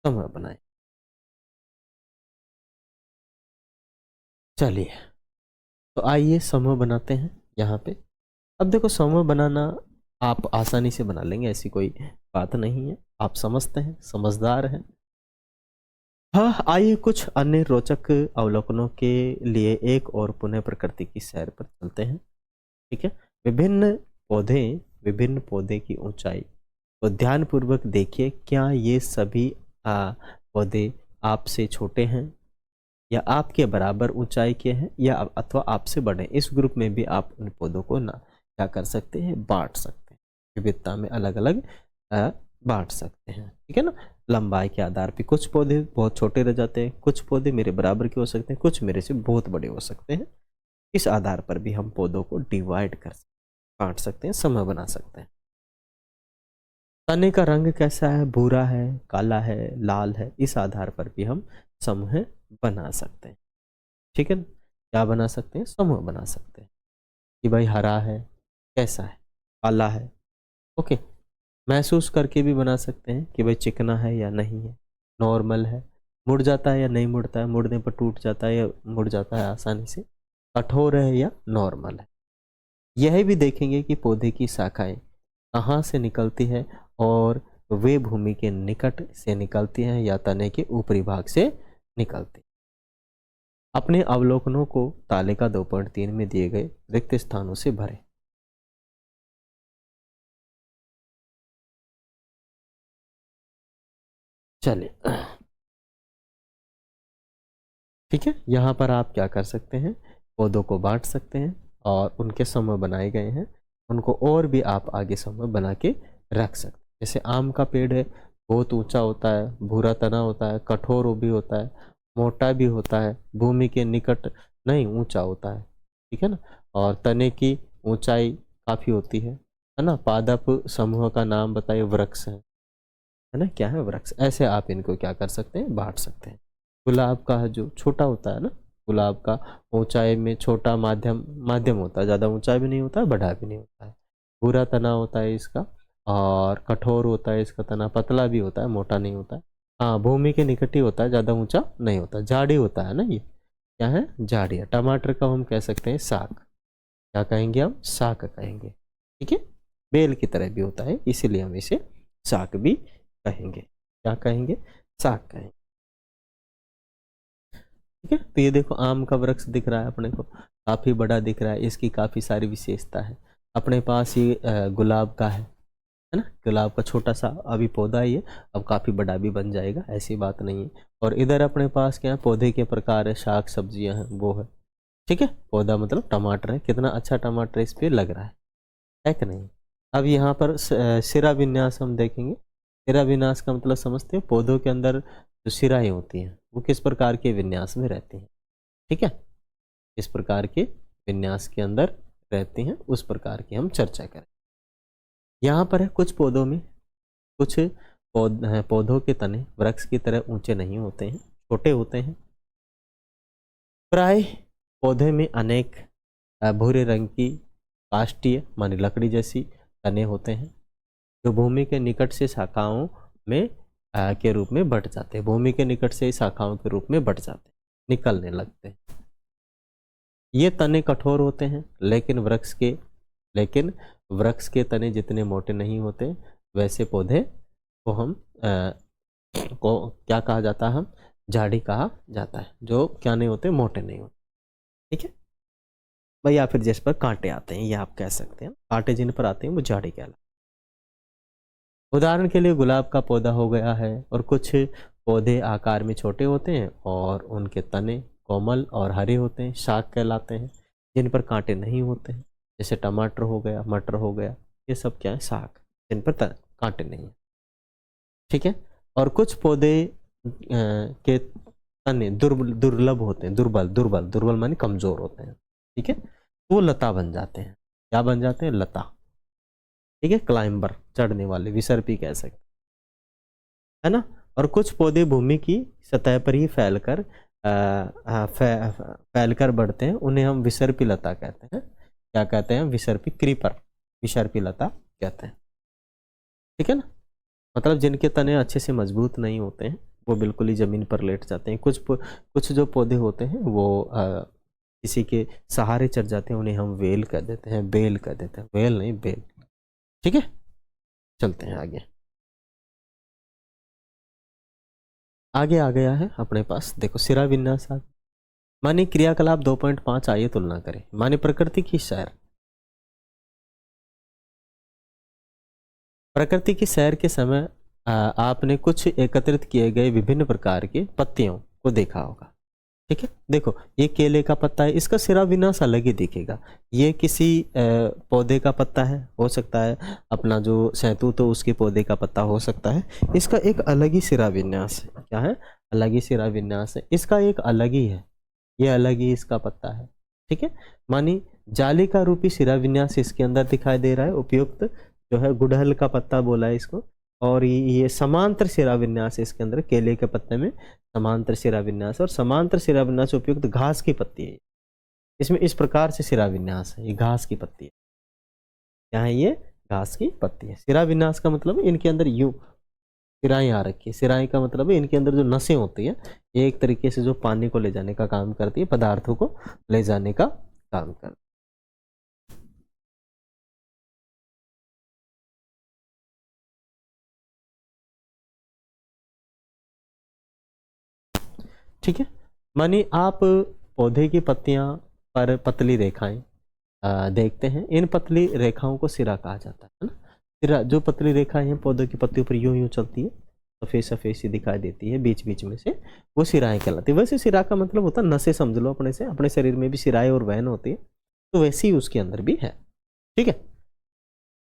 समूह बनाएं। चलिए, तो आइए समूह बनाते हैं यहाँ पे। अब देखो समूह बनाना आप आसानी से बना लेंगे, ऐसी कोई बात नहीं है, आप समझते हैं, समझदार हैं। हाँ, आइए कुछ अन्य रोचक अवलोकनों के लिए एक और पुनः प्रकृति की सैर पर चलते हैं, ठीक है। विभिन्न पौधे विभिन्न पौधे की ऊंचाई तो ध्यानपूर्वक देखिए, क्या ये सभी पौधे आपसे छोटे हैं या आपके बराबर ऊंचाई के हैं या अथवा आपसे बड़े। इस ग्रुप में भी आप उन पौधों को ना क्या कर सकते हैं, बांट सकते हैं, विविधता में अलग अलग बांट सकते हैं, ठीक है ना। लंबाई के आधार पे कुछ पौधे बहुत छोटे रह जाते हैं, कुछ पौधे मेरे बराबर के हो सकते हैं, कुछ मेरे से बहुत बड़े हो सकते हैं। इस आधार पर भी हम पौधों को डिवाइड कर सकते हैं, बांट सकते हैं, समूह बना सकते हैं। तने का रंग कैसा है, भूरा है, काला है, लाल है, इस आधार पर भी हम समूह बना सकते हैं, ठीक है ना। क्या बना सकते हैं, समूह बना सकते हैं कि भाई हरा है, कैसा है, काला है, ओके। महसूस करके भी बना सकते हैं कि भाई चिकना है या नहीं है, नॉर्मल है, मुड़ जाता है या नहीं मुड़ता है, मुड़ने पर टूट जाता है या मुड़ जाता है आसानी से, कठोर है या नॉर्मल है। यह भी देखेंगे कि पौधे की शाखाएं कहाँ से निकलती है और वे भूमि के निकट से निकलती हैं या तने के ऊपरी भाग से निकलती। अपने अवलोकनों को तालिका 2.3 में दिए गए रिक्त स्थानों से भरें। चलिए ठीक है, यहाँ पर आप क्या कर सकते हैं, पौधों को बांट सकते हैं और उनके समूह बनाए गए हैं, उनको और भी आप आगे समूह बना के रख सकते हैं। जैसे आम का पेड़ है, बहुत ऊंचा होता है, भूरा तना होता है, कठोर भी होता है, मोटा भी होता है, भूमि के निकट नहीं ऊंचा होता है, ठीक है ना, और तने की ऊंचाई काफी होती है ना। पादप समूह का नाम बताइए, वृक्ष है ना, क्या है, वृक्ष। ऐसे आप इनको क्या कर सकते हैं, बांट सकते हैं। गुलाब का जो छोटा होता है ना, गुलाब का ऊंचाई में छोटा मध्यम मध्यम होता है, ज़्यादा ऊंचा भी नहीं होता है, बड़ा भी नहीं होता है। भूरा तना होता है इसका, और कठोर होता है इसका तना, पतला भी होता है, मोटा नहीं होता है। हाँ, भूमि के निकट ही होता है, ज़्यादा ऊंचा नहीं होता, झाड़ी होता है ना, ये क्या है, झाड़ी है। टमाटर का हम कह सकते हैं साग, क्या कहेंगे हम, साग कहेंगे, ठीक है। बेल की तरह भी होता है, इसीलिए हम इसे साग भी कहेंगे, क्या कहेंगे, साग कहेंगे, ठीक है। तो ये देखो आम का वृक्ष दिख रहा है अपने को, काफी बड़ा दिख रहा है, इसकी काफी सारी विशेषता है। अपने पास ये गुलाब का है ना, गुलाब का छोटा सा अभी पौधा ही है, अब काफी बड़ा भी बन जाएगा, ऐसी बात नहीं है। और इधर अपने पास क्या है, पौधे के प्रकार है, शाक सब्जियां हैं, वो है, ठीक है। पौधा मतलब टमाटर है, कितना अच्छा टमाटर इस पे लग रहा है कि नहीं। अब यहाँ पर सिरा विन्यास हम देखेंगे। सिरा विन्यास का मतलब समझते हैं, पौधों के अंदर जो सिराएं होती हैं वो किस प्रकार के विन्यास में रहती हैं, ठीक है, इस प्रकार के विन्यास के अंदर रहती हैं, उस प्रकार की हम चर्चा करें। यहाँ पर है कुछ पौधों में, कुछ पौधों के तने वृक्ष की तरह ऊंचे नहीं होते हैं, छोटे होते हैं। प्राय पौधे में अनेक भूरे रंग की काष्ठीय मानी लकड़ी जैसी तने होते हैं, जो भूमि के निकट से शाखाओं में के रूप में बढ़ जाते हैं, भूमि के निकट से शाखाओं के रूप में बढ़ जाते हैं, निकलने लगते हैं। ये तने कठोर होते हैं, लेकिन वृक्ष के तने जितने मोटे नहीं होते, वैसे पौधे को हम को क्या कहा जाता है, हम झाड़ी कहा जाता है, जो क्या नहीं होते, मोटे नहीं होते, ठीक है भाई। या फिर जिस पर कांटे आते हैं, ये आप कह सकते हैं, कांटे जिन पर आते हैं वो झाड़ी कहलाते हैं। उदाहरण के लिए गुलाब का पौधा हो गया है, और कुछ पौधे आकार में छोटे होते हैं और उनके तने कोमल और हरे होते हैं, शाक कहलाते हैं, जिन पर कांटे नहीं होते हैं। जैसे टमाटर हो गया, मटर हो गया, ये सब क्या है, साग, जिन पर कांटे नहीं है, ठीक है। और कुछ पौधे के तने दुर्लभ होते हैं, दुर्बल दुर्बल दुर्बल माने कमजोर होते हैं, ठीक है, तो वो लता बन जाते हैं, क्या बन जाते हैं, लता, ठीक है, क्लाइंबर, चढ़ने वाले, विसर्पी कह सकते है ना। और कुछ पौधे भूमि की सतह पर ही फैलकर बढ़ते हैं, उन्हें हम विसर्पी लता कहते हैं। क्या कहते हैं, विसर्पी, क्रीपर, विसर्पी लता कहते हैं, ठीक है ना। मतलब जिनके तने अच्छे से मजबूत नहीं होते हैं, वो बिल्कुल ही जमीन पर लेट जाते हैं। कुछ जो पौधे होते हैं वो किसी के सहारे चढ़ जाते हैं, उन्हें हम वेल कह देते हैं, बेल कह देते हैं, वेल नहीं बेल, ठीक है। चलते हैं आगे, आगे आ गया है अपने पास, देखो सिरा विन्यास। माने क्रियाकलाप 2.5, आइए तुलना करें। माने प्रकृति की सैर, प्रकृति की सैर के समय आपने कुछ एकत्रित किए गए विभिन्न प्रकार के पत्तियों को देखा होगा, ठीक है। देखो ये केले का पत्ता है, इसका सिरा विन्यास अलग ही दिखेगा। ये किसी पौधे का पत्ता है, हो सकता है अपना जो सैतूत तो उसके पौधे का पत्ता हो सकता है, इसका एक अलग ही सिरा विन्यास है, क्या है, अलग ही सिरा विन्यास है, इसका एक अलग ही है, ये अलग ही इसका पत्ता है, ठीक है। मानी जाली का रूपी सिरा विन्यास इसके अंदर दिखाई दे रहा है, उपयुक्त जो है गुड़हल का पत्ता बोला है इसको। और ये समांतर सिरा विन्यास इसके अंदर, केले के पत्ते में समांतर सिरा विन्यास, और समांतर सिरा विन्यास उपयुक्त घास की पत्ती है, इसमें इस प्रकार से सिरा विन्यास है, ये घास की पत्ती है, क्या है, ये घास की पत्ती है। सिरा विन्यास का मतलब है इनके अंदर यूं सिराएं आ रखी है, सिराएं का मतलब है इनके अंदर जो नसें होती है, ये एक तरीके से जो पानी को ले जाने का काम करती है, पदार्थों को ले जाने का काम करती है, ठीक है। मानी आप पौधे की पत्तियां पर पतली रेखाएं देखते हैं, इन पतली रेखाओं को सिरा कहा जाता है ना। सिरा, जो पतली रेखा है पौधों की पत्तियों पर यूं यूं चलती है, सफ़ेद सफ़ेद सी दिखाई देती है बीच बीच में से, वो सिराएं कहलाती है। वैसे सिरा का मतलब होता है नसें, समझ लो अपने से, अपने शरीर में भी सिराएं और वहन होती है, तो वैसे ही उसके अंदर भी है। ठीक है।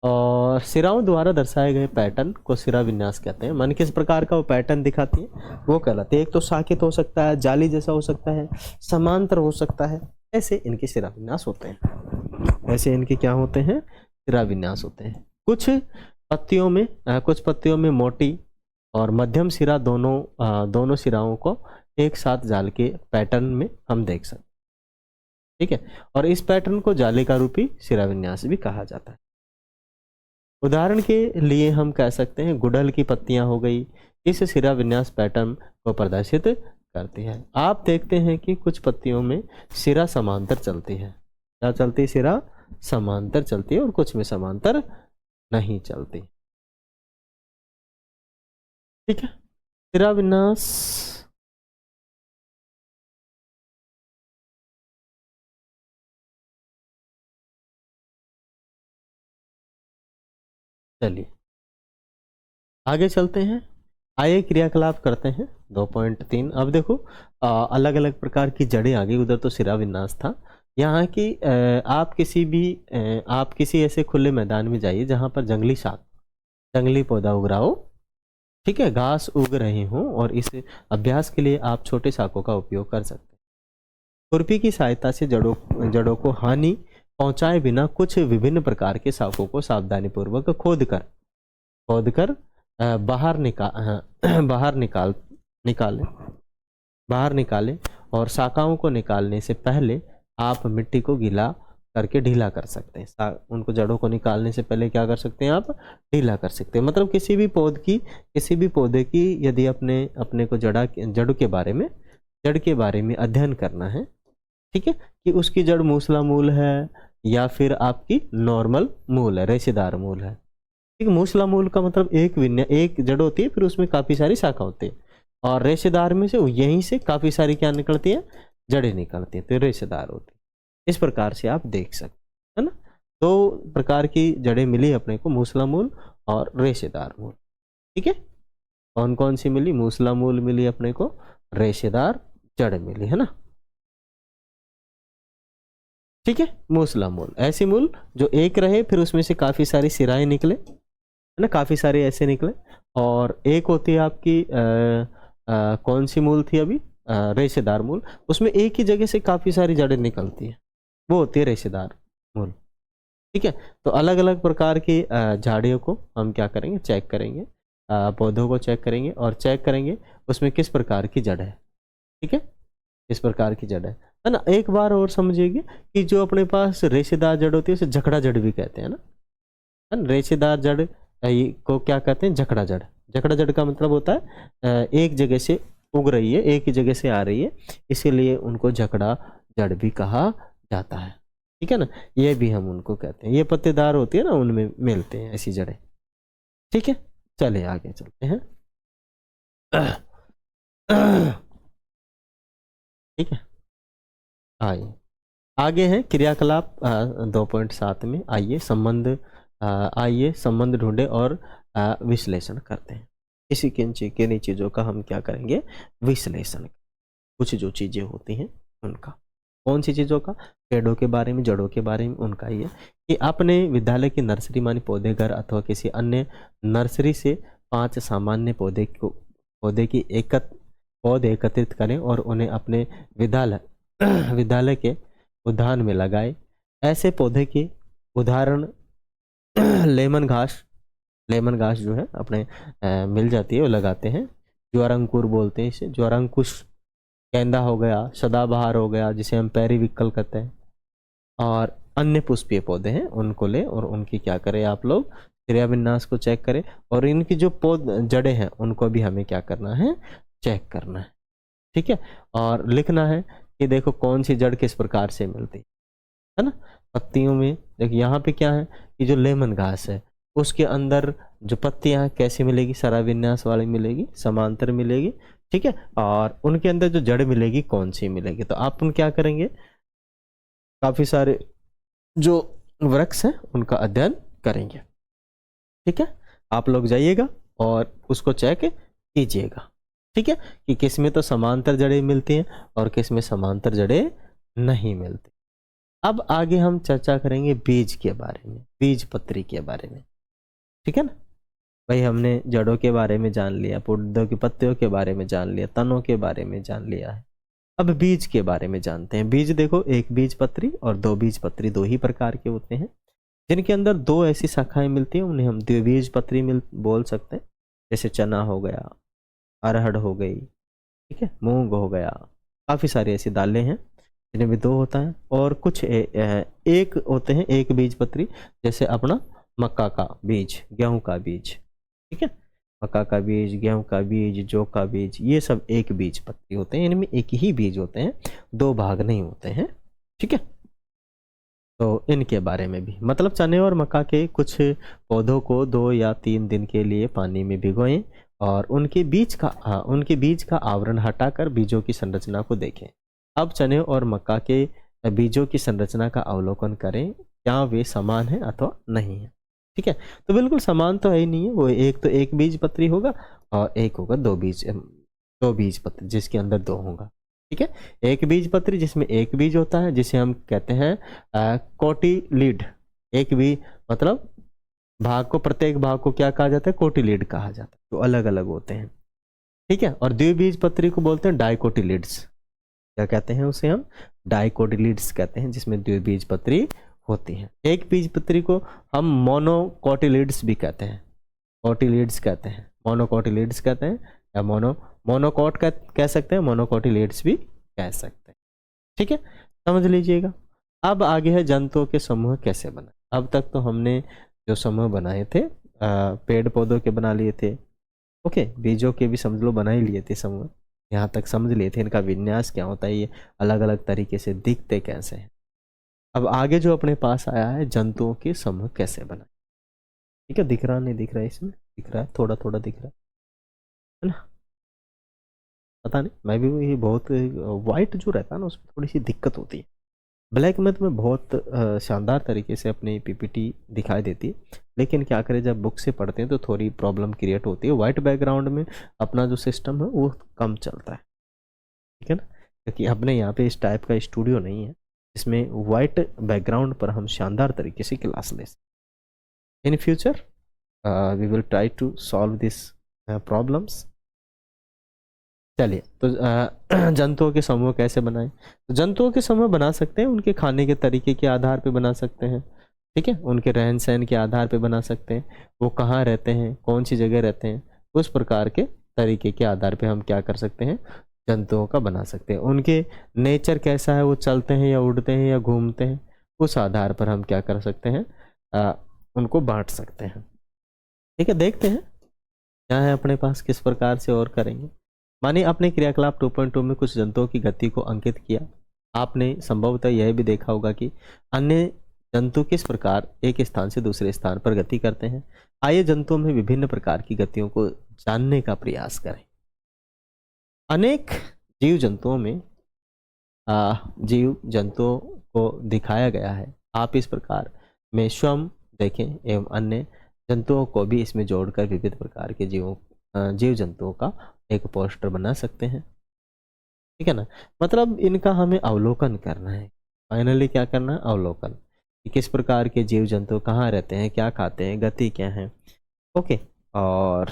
और सिराओं द्वारा दर्शाए गए पैटर्न को सिरा विन्यास कहते हैं। मन किस प्रकार का वो पैटर्न दिखाती है वो कहलाते हैं। एक तो साकेत हो सकता है, जाली जैसा हो सकता है, समांतर हो सकता है, ऐसे इनके सिरा विन्यास होते हैं। ऐसे इनके क्या होते हैं? सिरा विन्यास होते हैं। कुछ पत्तियों में मोटी और मध्यम सिरा दोनों सिराओं को एक साथ जाल के पैटर्न में हम देख सकते हैं। ठीक है। और इस पैटर्न को जालिका रूपी सिरा विन्यास भी कहा जाता है। उदाहरण के लिए हम कह सकते हैं गुड़हल की पत्तियां हो गई, इस सिरा विन्यास पैटर्न को प्रदर्शित करती है। आप देखते हैं कि कुछ पत्तियों में सिरा समांतर चलती है। क्या चलती है? सिरा समांतर चलती है, और कुछ में समांतर नहीं चलती। ठीक है। सिरा विन्यास चलिए आगे चलते हैं। आइए क्रियाकलाप करते हैं 2.3। अब देखो अलग अलग प्रकार की जड़ें आ गई। उधर तो सिरा विन्यास था। यहाँ की आप किसी ऐसे खुले मैदान में जाइए जहाँ पर जंगली पौधा उग रहा हो। ठीक है, घास उग रहे हों, और इस अभ्यास के लिए आप छोटे साकों का उपयोग कर सकते हैं। खुरपी की सहायता से जड़ों को हानि पहुंचाए बिना कुछ विभिन्न प्रकार के साकों को सावधानीपूर्वक खोद कर बाहर निकालें और शाखाओं को निकालने से पहले आप मिट्टी को गीला करके ढीला कर सकते हैं। उनको जड़ों को निकालने से पहले क्या कर सकते हैं? आप ढीला कर सकते हैं। मतलब किसी भी पौधे की यदि अपने को जड़ के बारे में अध्ययन करना है, ठीक है, कि उसकी जड़ मूसला मूल है या फिर आपकी नॉर्मल मूल है, रेशेदार मूल है। ठीक, मूसला मूल का मतलब एक जड़ होती है, फिर उसमें काफी सारी शाखा होती है, और रेशेदार में से यहीं से काफी सारी क्या निकलती है? जड़ें निकलती हैं, तो रेशेदार होती है। इस प्रकार से आप देख सकते हैं ना। दो प्रकार की जड़ें मिली अपने को, मूसला मूल और रेशेदार मूल। ठीक है, कौन कौन सी मिली? मूसला मूल मिली अपने को, रेशेदार जड़ मिली, है ना। ठीक है, मूसला मूल ऐसी मूल जो एक रहे, फिर उसमें से काफी सारी सिराएं निकले, है ना, काफी सारे ऐसे निकले। और एक होती है आपकी कौन सी मूल थी अभी? रेशेदार मूल। उसमें एक ही जगह से काफी सारी जड़ें निकलती है, वो होती है रेशेदार मूल। ठीक है, तो अलग अलग प्रकार की झाड़ियों को हम क्या करेंगे? चेक करेंगे, पौधों को चेक करेंगे और चेक करेंगे उसमें किस प्रकार की जड़ है। ठीक है, किस प्रकार की जड़ है ना। एक बार और समझिएगा कि जो अपने पास रेशेदार जड़ होती है उसे जकड़ा जड़ भी कहते हैं ना, है ना। रेशेदार जड़ को क्या कहते हैं? जकड़ा जड़। जकड़ा जड़ का मतलब होता है एक जगह से उग रही है, एक ही जगह से आ रही है, इसीलिए उनको जकड़ा जड़ भी कहा जाता है। ठीक है ना, ये भी हम उनको कहते हैं। ये पत्तेदार होती है ना, उनमें मिलते हैं ऐसी जड़ें। ठीक है, चलिए आगे चलते हैं। ठीक है, आइए आगे है क्रियाकलाप 2.7 में। आइए संबंध ढूंढे और विश्लेषण करते हैं। इसी किन्हीं चीज़ों का हम क्या करेंगे? विश्लेषण। कुछ जो चीज़ें होती हैं उनका। कौन सी चीज़ों का? पेड़ों के बारे में, जड़ों के बारे में। उनका ये कि अपने विद्यालय की नर्सरी मानी पौधे घर अथवा किसी अन्य नर्सरी से 5 सामान्य पौधे एकत्रित करें और उन्हें अपने विद्यालय के उद्यान में लगाए। ऐसे पौधे के उदाहरण लेमन घास जो है अपने मिल जाती है, वो लगाते हैं। ज्वारंकुर बोलते हैं इसे, ज्वारंकुश। गेंदा हो गया, सदाबहार हो गया, जिसे हम पेरिविकल कहते हैं। और अन्य पुष्पीय पौधे हैं, उनको ले और उनकी क्या करें आप लोग? क्रियाविन्यास को चेक करें, और इनकी जो जड़ें हैं उनको भी हमें क्या करना है? चेक करना है। ठीक है, और लिखना है कि देखो कौन सी जड़ किस प्रकार से मिलती है ना। पत्तियों में देखिए यहाँ पे क्या है कि जो लेमन घास है उसके अंदर जो पत्तियां हैं कैसी मिलेगी? सरा विन्यास वाली मिलेगी, समांतर मिलेगी। ठीक है, और उनके अंदर जो जड़ मिलेगी कौन सी मिलेगी? तो आप उन क्या करेंगे? काफी सारे जो वृक्ष हैं उनका अध्ययन करेंगे। ठीक है, आप लोग जाइएगा और उसको चेक कीजिएगा। ठीक है, कि किस में तो समांतर जड़ें मिलती हैं और किस में समांतर जड़ें नहीं मिलती। अब आगे हम चर्चा करेंगे बीज के बारे में, बीज पत्री के बारे में। ठीक है ना, भाई हमने जड़ों के बारे में जान लिया, पौधों की पत्तियों के बारे में जान लिया, तनों के बारे में जान लिया है। अब बीज के बारे में जानते हैं। बीज देखो, एक बीज पत्री और दो बीज पत्री, दो ही प्रकार के होते हैं। जिनके अंदर दो ऐसी शाखाएं मिलती हैं उन्हें हम द्विबीज पत्री बोल सकते हैं। जैसे चना हो गया, अरहर हो गई, ठीक है, मूंग हो गया, काफ़ी सारी ऐसी दालें हैं जिन्हें भी दो होता है। और कुछ एक होते हैं एक बीज पत्री, जैसे अपना मक्का का बीज, गेहूं का बीज, ठीक है, मक्का का बीज, गेहूं का बीज, जौ का बीज, ये सब एक बीज पत्री होते हैं। इनमें एक ही बीज होते हैं, दो भाग नहीं होते हैं। ठीक है, तो इनके बारे में भी, मतलब चने और मक्का के कुछ पौधों को 2 या 3 दिन के लिए पानी में भिगोएं और उनके बीज का आवरण हटाकर बीजों की संरचना को देखें। अब चने और मक्का के बीजों की संरचना का अवलोकन करें, क्या वे समान है अथवा नहीं है। ठीक है, तो बिल्कुल समान तो है ही नहीं है, वो एक तो एक बीज पत्री होगा और एक होगा दो बीज पत्री जिसके अंदर दो होगा। ठीक है, एक बीज पत्री जिसमें एक बीज होता है, जिसे हम कहते हैं कोटिलीड। एक बीज मतलब भाग को, प्रत्येक भाग को क्या कहा जाता है, कोटिलीड कहा जाता है, तो अलग अलग होते हैं। ठीक है, और द्विबीज पत्री को बोलते हैं डाइकोटिलीड्स। क्या कहते हैं उसे हम, डाइकोटिलीड्स कहते हैं, जिसमें द्विबीज पत्री होती है। एक बीज पत्री को हम मोनोकोटिलीड्स भी कहते हैं, कोटिलीड्स कहते हैं, मोनोकोटिलीड्स कहते हैं, या मोनोकोट कह सकते हैं, मोनोकोटिलीड्स भी कह सकते हैं। ठीक है, समझ लीजिएगा। अब आगे है जंतुओं के समूह कैसे बनाए। अब तक तो हमने जो समूह बनाए थे, पेड़ पौधों के बना लिए थे, ओके, बीजों के भी समझ लो बना ही लिए थे समूह, यहाँ तक समझ लिए थे इनका विन्यास क्या होता है, ये अलग अलग तरीके से दिखते कैसे हैं। अब आगे जो अपने पास आया है, जंतुओं के समूह कैसे बनाए। ठीक है, दिख रहा नहीं दिख रहा है, इसमें दिख रहा है, थोड़ा थोड़ा दिख रहा है ना, पता नहीं, मैं भी ये बहुत वाइट जो रहता है ना उसमें थोड़ी सी दिक्कत होती है। ब्लैक में तो मैं बहुत शानदार तरीके से अपनी पीपीटी दिखाई देती है, लेकिन क्या करें जब बुक से पढ़ते हैं तो थोड़ी प्रॉब्लम क्रिएट होती है। वाइट बैकग्राउंड में अपना जो सिस्टम है वो कम चलता है, ठीक है ना, क्योंकि अपने यहाँ पे इस टाइप का स्टूडियो नहीं है इसमें वाइट बैकग्राउंड पर हम शानदार तरीके से क्लास ले सकें। In future we will try to solve this problems. चलिए, तो जंतुओं के समूह कैसे बनाएं। तो जंतुओं के समूह बना सकते हैं, उनके खाने के तरीके के आधार पे बना सकते हैं। ठीक है, उनके रहन सहन के आधार पे बना सकते हैं, वो कहाँ रहते हैं, कौन सी जगह रहते हैं, उस प्रकार के तरीके के आधार पे हम क्या कर सकते हैं, जंतुओं का बना सकते हैं। उनके नेचर कैसा है, वो चलते हैं या उड़ते हैं या घूमते हैं, उस आधार पर हम क्या कर सकते हैं, उनको बांट सकते हैं। ठीक है, देखते हैं क्या है अपने पास, किस प्रकार से और करेंगे। मानिए अपने क्रियाकलाप 2.2 में कुछ जंतुओं की गति को अंकित किया। आपने संभवतः यह भी देखा होगा कि अन्य जंतु किस प्रकार एक स्थान से दूसरे स्थान पर गति करते हैं। आइए जंतुओं में विभिन्न प्रकार की गतियों को जानने का प्रयास करें। अनेक जीव जंतुओं में जीव जंतुओं को दिखाया गया है। आप इस प्रकार में स्वयं देखें एवं अन्य जंतुओं को भी इसमें जोड़कर विविध प्रकार के जीव जंतुओं का एक पोस्टर बना सकते हैं। ठीक है ना, मतलब इनका हमें अवलोकन करना है। फाइनली क्या करना है, अवलोकन, कि किस प्रकार के जीव जंतु कहाँ रहते हैं, क्या खाते हैं, गति क्या है, ओके, और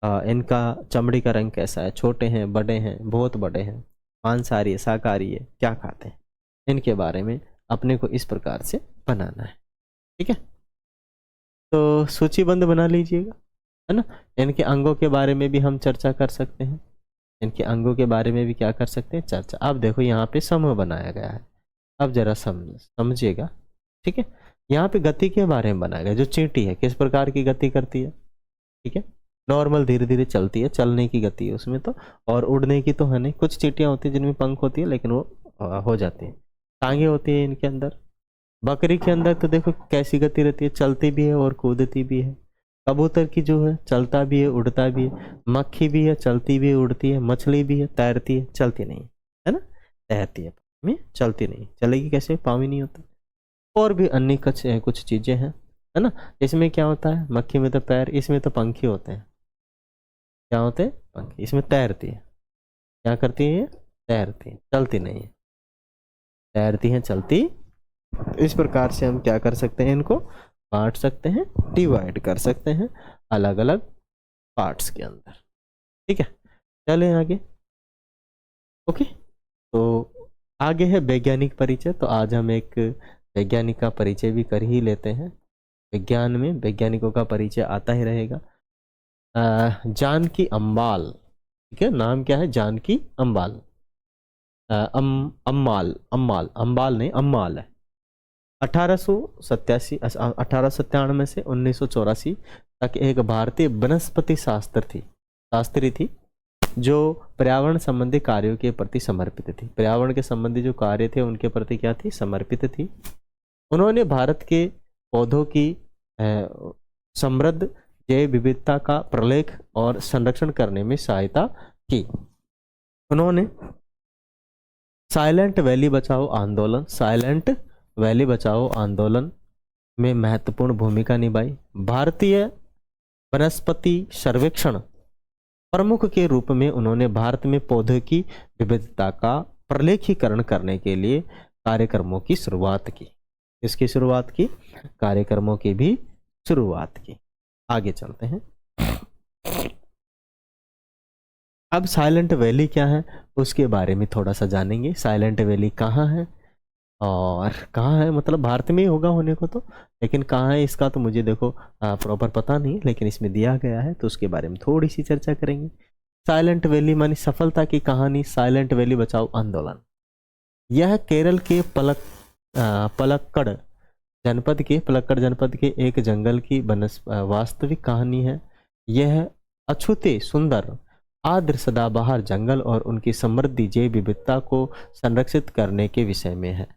इनका चमड़ी का रंग कैसा है, छोटे हैं, बड़े हैं, बहुत बड़े हैं, मांसाहारी है, शाकाहारी है, क्या खाते हैं, इनके बारे में अपने को इस प्रकार से बनाना है। ठीक है, तो सूचीबद्ध बना लीजिएगा, है ना। इनके अंगों के बारे में भी हम चर्चा कर सकते हैं, इनके अंगों के बारे में भी क्या कर सकते हैं, चर्चा। अब देखो यहाँ पे समूह बनाया गया है, अब जरा समझिएगा। ठीक है, यहाँ पे गति के बारे में बनाया गया, जो चींटी है किस प्रकार की गति करती है। ठीक है, नॉर्मल धीरे धीरे चलती है, चलने की गति है उसमें तो, और उड़ने की तो है नहीं। कुछ चींटियाँ होती है जिनमें पंख होती है लेकिन वो हो जाती है, टांगे होती है इनके अंदर। बकरी के अंदर तो देखो कैसी गति रहती है, चलती भी है और कूदती भी है। कबूतर की जो है चलता भी है उड़ता भी है। मक्खी भी है, चलती भी है उड़ती है। मछली भी है, तैरती है, चलती नहीं है ना, तैरती है में, चलती नहीं, चलेगी कैसे, पाँव ही नहीं होता। और भी अन्य कुछ चीजें हैं, है ना। इसमें क्या होता है, मक्खी में तो पैर, इसमें तो पंख ही होते हैं। क्या होते हैं? पंख। इसमें तैरती है। क्या करती है? तैरती है, चलती नहीं है। तैरती हैं, चलती। इस प्रकार से हम क्या कर सकते हैं? इनको बांट सकते हैं, डिवाइड कर सकते हैं अलग अलग पार्ट्स के अंदर। ठीक है, चलें आगे। ओके, तो आगे है वैज्ञानिक परिचय। तो आज हम एक वैज्ञानिक का परिचय भी कर ही लेते हैं। विज्ञान में वैज्ञानिकों का परिचय आता ही रहेगा। जानकी अम्बाल। ठीक है, नाम क्या है? जानकी अम्बाल। अम्माल, अम्माल, अम्बाल नहीं, अम्माल है। 1897 से 1984 तक एक भारतीय वनस्पति शास्त्री थी जो पर्यावरण संबंधी कार्यों के प्रति समर्पित थी। पर्यावरण के संबंधी जो कार्य थे उनके प्रति क्या थी? समर्पित थी। उन्होंने भारत के पौधों की समृद्ध जैव विविधता का प्रलेख और संरक्षण करने में सहायता की। उन्होंने साइलेंट वैली बचाओ आंदोलन में महत्वपूर्ण भूमिका निभाई। भारतीय वनस्पति सर्वेक्षण प्रमुख के रूप में उन्होंने भारत में पौधों की विविधता का प्रलेखीकरण करने के लिए कार्यक्रमों की शुरुआत की। इसकी शुरुआत की, कार्यक्रमों की भी शुरुआत की। आगे चलते हैं। अब साइलेंट वैली क्या है उसके बारे में थोड़ा सा जानेंगे। साइलेंट वैली कहाँ है और कहाँ है, मतलब भारत में ही होगा होने को तो, लेकिन कहाँ है इसका तो मुझे देखो प्रॉपर पता नहीं, लेकिन इसमें दिया गया है तो उसके बारे में थोड़ी सी चर्चा करेंगे। साइलेंट वैली मानी सफलता की कहानी। साइलेंट वैली बचाओ आंदोलन, यह केरल के पलक्कड़ जनपद के एक जंगल की वास्तविक कहानी है। यह अछूते सुंदर आर्द्र सदाबहार जंगल और उनकी समृद्धि जैव विविधता को संरक्षित करने के विषय में है।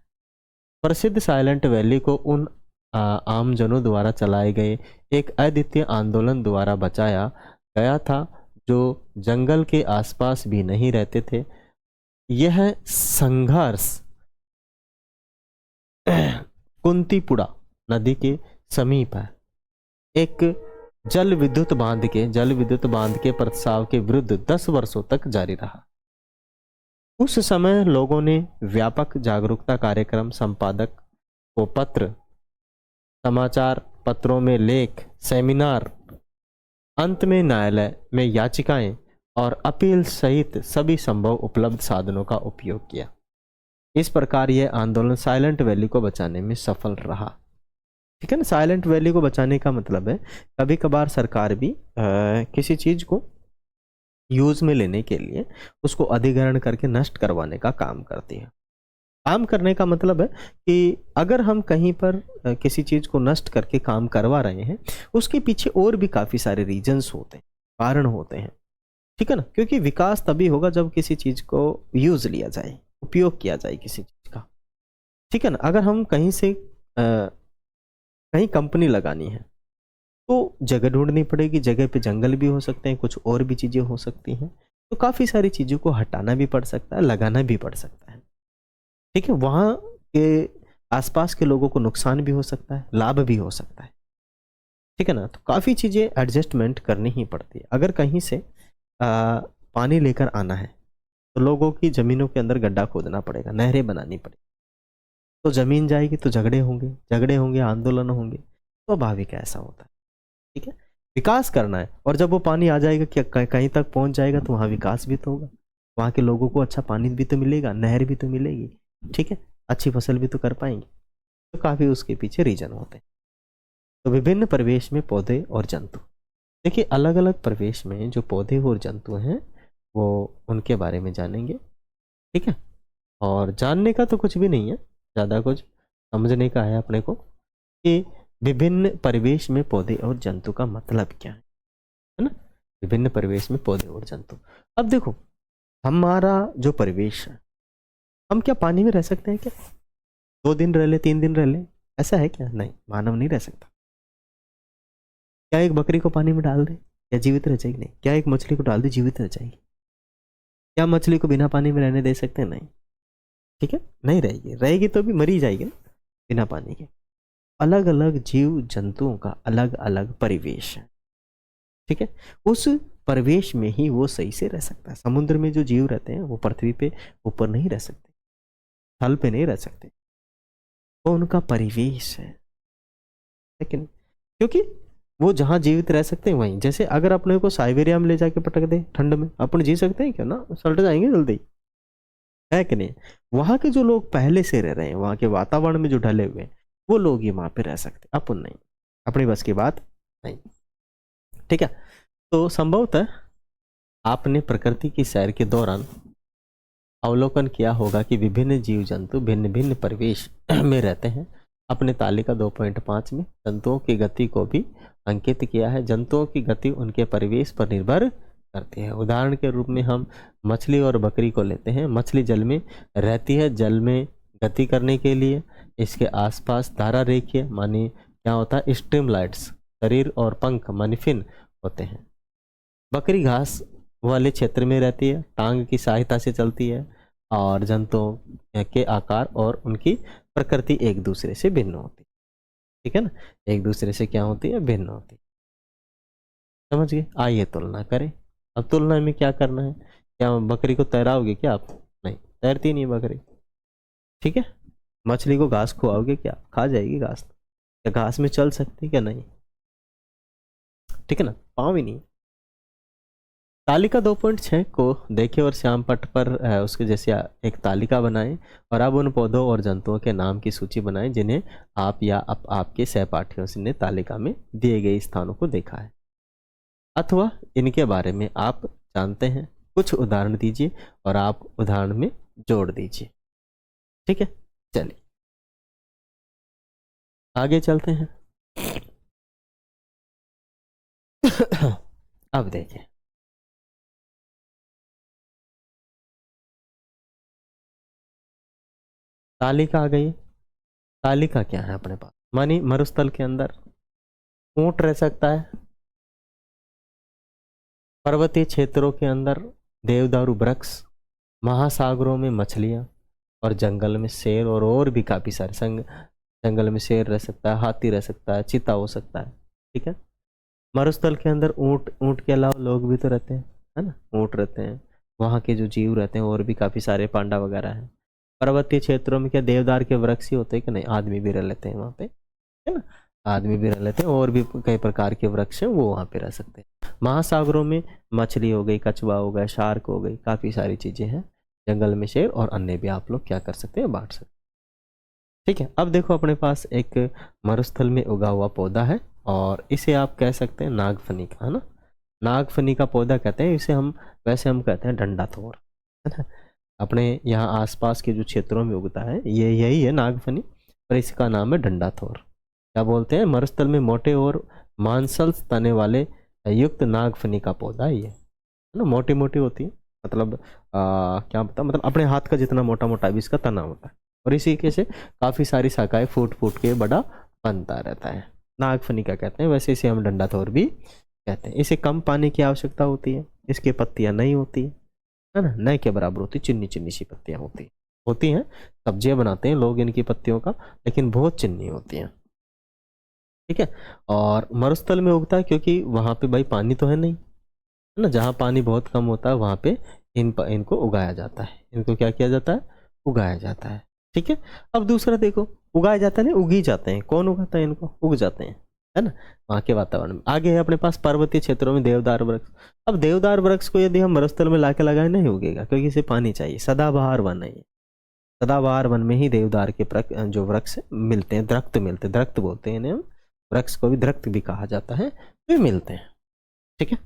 प्रसिद्ध साइलेंट वैली को उन आमजनों द्वारा चलाए गए एक अद्वितीय आंदोलन द्वारा बचाया गया था जो जंगल के आसपास भी नहीं रहते थे। यह संघर्ष कुंतीपुड़ा नदी के समीप है। एक जल विद्युत बांध के प्रस्ताव के विरुद्ध 10 वर्षों तक जारी रहा। उस समय लोगों ने व्यापक जागरूकता कार्यक्रम, संपादक को पत्र, समाचार पत्रों में लेख, सेमिनार, अंत में न्यायालय में याचिकाएं और अपील सहित सभी संभव उपलब्ध साधनों का उपयोग किया। इस प्रकार यह आंदोलन साइलेंट वैली को बचाने में सफल रहा। ठीक है ना, साइलेंट वैली को बचाने का मतलब है कभी कभार सरकार भी किसी चीज को यूज में लेने के लिए उसको अधिग्रहण करके नष्ट करवाने का काम करती है। काम करने का मतलब है कि अगर हम कहीं पर किसी चीज को नष्ट करके काम करवा रहे हैं उसके पीछे और भी काफी सारे रीजंस होते हैं, कारण होते हैं। ठीक है ना, क्योंकि विकास तभी होगा जब किसी चीज को यूज लिया जाए, उपयोग किया जाए किसी चीज का। ठीक है ना, अगर हम कहीं से कहीं कंपनी लगानी है तो जगह ढूंढनी पड़ेगी, जगह पे जंगल भी हो सकते हैं, कुछ और भी चीजें हो सकती हैं, तो काफी सारी चीजों को हटाना भी पड़ सकता है, लगाना भी पड़ सकता है। ठीक है, वहां के आसपास के लोगों को नुकसान भी हो सकता है, लाभ भी हो सकता है। ठीक है ना, तो काफी चीजें एडजस्टमेंट करनी ही पड़ती है। अगर कहीं से पानी लेकर आना है तो लोगों की जमीनों के अंदर गड्ढा खोदना पड़ेगा, नहरें बनानी पड़ेगी, तो जमीन जाएगी तो झगड़े होंगे, आंदोलन होंगे, स्वाभाविक ऐसा होता है। ठीक है, विकास करना है और जब वो पानी आ जाएगा क्या कहीं तक पहुंच जाएगा तो वहाँ विकास भी तो होगा, वहाँ के लोगों को अच्छा पानी भी तो मिलेगा, नहर भी तो मिलेगी। ठीक है, अच्छी फसल भी तो कर पाएंगे। तो काफी उसके पीछे रीजन होते हैं। तो विभिन्न परिवेश में पौधे और जंतु, देखिए अलग अलग परिवेश में जो पौधे और जंतु हैं वो उनके बारे में जानेंगे। ठीक है, और जानने का तो कुछ भी नहीं है, ज़्यादा कुछ समझने का है अपने को कि विभिन्न परिवेश में पौधे और जंतु का मतलब क्या है ना। विभिन्न परिवेश में पौधे और जंतु। अब देखो हमारा जो परिवेश है, हम क्या पानी में रह सकते हैं क्या? 2 दिन रह ले, 3 दिन रह ले, ऐसा है क्या? नहीं, मानव नहीं रह सकता। क्या एक बकरी को पानी में डाल दे क्या जीवित रह जाएगी? नहीं। क्या एक मछली को डाल दे जीवित रह जाएगी? क्या मछली को बिना पानी में रहने दे सकते हैं? नहीं। ठीक है, नहीं रहेगी तो भी मरी जाएगी ना बिना पानी के। अलग अलग जीव जंतुओं का अलग अलग परिवेश है। ठीक है, उस परिवेश में ही वो सही से रह सकता है। समुद्र में जो जीव रहते हैं वो पृथ्वी पे ऊपर नहीं रह सकते, थल पे नहीं रह सकते, वो उनका परिवेश है कि नहीं? क्योंकि वो जहाँ जीवित रह सकते हैं वहीं, जैसे अगर अपने को साइबेरिया में ले जाके पटक दे ठंड में, अपन जी सकते हैं क्या? ना, सल्ट जाएंगे जल्दी, है कि नहीं? वहाँ के जो लोग पहले से रह रहे हैं, वहाँ के वातावरण में जो ढले हुए हैं, वो लोग ही वहाँ पे रह सकते, अपन नहीं, अपनी बस की बात नहीं। ठीक है, तो संभवतः आपने प्रकृति की सैर के दौरान अवलोकन किया होगा कि विभिन्न जीव जंतु भिन्न भिन्न परिवेश में रहते हैं। अपने तालिका 2.5 में जंतुओं की गति को भी अंकित किया है। जंतुओं की गति उनके परिवेश पर निर्भर करती है। उदाहरण के रूप में हम मछली और बकरी को लेते हैं। मछली जल में रहती है, जल में गति करने के लिए इसके आसपास धारा रेखीय मानी क्या होता है, स्ट्रीमलाइट्स, शरीर और पंख मानी फिन होते हैं। बकरी घास वाले क्षेत्र में रहती है, टांग की सहायता से चलती है और जंतुओं के आकार और उनकी प्रकृति एक दूसरे से भिन्न होती है। ठीक है ना, एक दूसरे से क्या होती है, भिन्न होती है। समझ गए? आइए तुलना करें। अब तुलना में क्या करना है, क्या बकरी को तैराओगे क्या आप? नहीं, तैरती नहीं बकरी। ठीक है, मछली को घास खुआओगे क्या? खा जाएगी घास। क्या घास में चल सकती क्या? नहीं। ठीक है ना, पाँव ही नहीं। तालिका 2.6 को देखें और श्याम पट पर उसके जैसे एक तालिका बनाएं और अब उन पौधों और जंतुओं के नाम की सूची बनाएं जिन्हें आप या आपके सहपाठियों ने तालिका में दिए गए स्थानों को देखा है अथवा इनके बारे में आप जानते हैं। कुछ उदाहरण दीजिए और आप उदाहरण में जोड़ दीजिए। ठीक है, चलिए आगे चलते हैं। अब देखिए, तालिका आ गई। तालिका क्या है अपने पास, मानी मरुस्थल के अंदर ऊंट रह सकता है, पर्वतीय क्षेत्रों के अंदर देवदारू वृक्ष, महासागरों में मछलियां और जंगल में शेर और भी काफी सारे जंगल में शेर रह सकता है, हाथी रह सकता है, चीता हो सकता है। ठीक है, मरुस्थल के अंदर ऊंट, ऊंट के अलावा लोग भी तो रहते हैं, है ना, ऊंट रहते हैं, वहाँ के जो जीव रहते हैं और भी काफी सारे पांडा वगैरह हैं। पर्वतीय क्षेत्रों में क्या देवदार के वृक्ष ही होते हैं कि नहीं, आदमी भी रह लेते हैं वहाँ पे, है ना, आदमी भी रह लेते हैं और भी कई प्रकार के वृक्ष हैं वो वहाँ पे रह सकते हैं। महासागरों में मछली हो गई, कछुआ हो गया, शार्क हो गई, काफ़ी सारी चीज़ें हैं। जंगल में शेर और अन्य भी आप लोग क्या कर सकते हैं, बांट सकते हैं। ठीक है, अब देखो अपने पास एक मरुस्थल में उगा हुआ पौधा है और इसे आप कह सकते हैं नागफनी का, है ना, नागफनी का पौधा कहते हैं इसे। हम वैसे हम कहते हैं डंडा थोर, है ना। अपने यहाँ आसपास के जो क्षेत्रों में उगता है ये यही है नागफनी, और इसका नाम है डंडा थोर। क्या बोलते हैं, मरुस्थल में मोटे और मांसल तने वाले युक्त नागफनी का पौधा है ये, है ना। मोटी मोटी होती है, मतलब क्या बता, मतलब अपने हाथ का जितना मोटा मोटा भी इसका तना होता है और इसी के से काफ़ी सारी शाखाएं फूट फूट के बड़ा बनता रहता है। नागफनी का कहते हैं, वैसे इसे हम डंडा थोर भी कहते हैं। इसे कम पानी की आवश्यकता होती है, इसकी पत्तियां नहीं होती है ना, नए के बराबर होती, चिन्नी चिन्नी सी पत्तियां होती हैं। सब्जियां बनाते हैं लोग इनकी पत्तियों का, लेकिन बहुत चिन्नी होती हैं। ठीक है, और मरुस्थल में उगता है क्योंकि वहां पे भाई पानी तो है नहीं, है ना। जहाँ पानी बहुत कम होता है वहां पे इनको उगाया जाता है। इनको क्या किया जाता है, उगाया जाता है। ठीक है, अब दूसरा देखो, उगाया जाता है ना, उगी जाते हैं। कौन उगाता है इनको, उग जाते हैं, है ना, वहाँ के वातावरण में। आगे है अपने पास पर्वतीय क्षेत्रों में देवदार वृक्ष। अब देवदार वृक्ष को यदि हम मरुस्थल में लाके लगाए नहीं उगेगा, क्योंकि इसे पानी चाहिए। सदाबहार वन है ये, सदाबहार वन में ही देवदार के जो वृक्ष मिलते हैं, दरख्त मिलते हैं, दरख्त बोलते हैं इन्हें हम, वृक्ष को भी दरख्त भी कहा जाता है, वे मिलते हैं। ठीक है,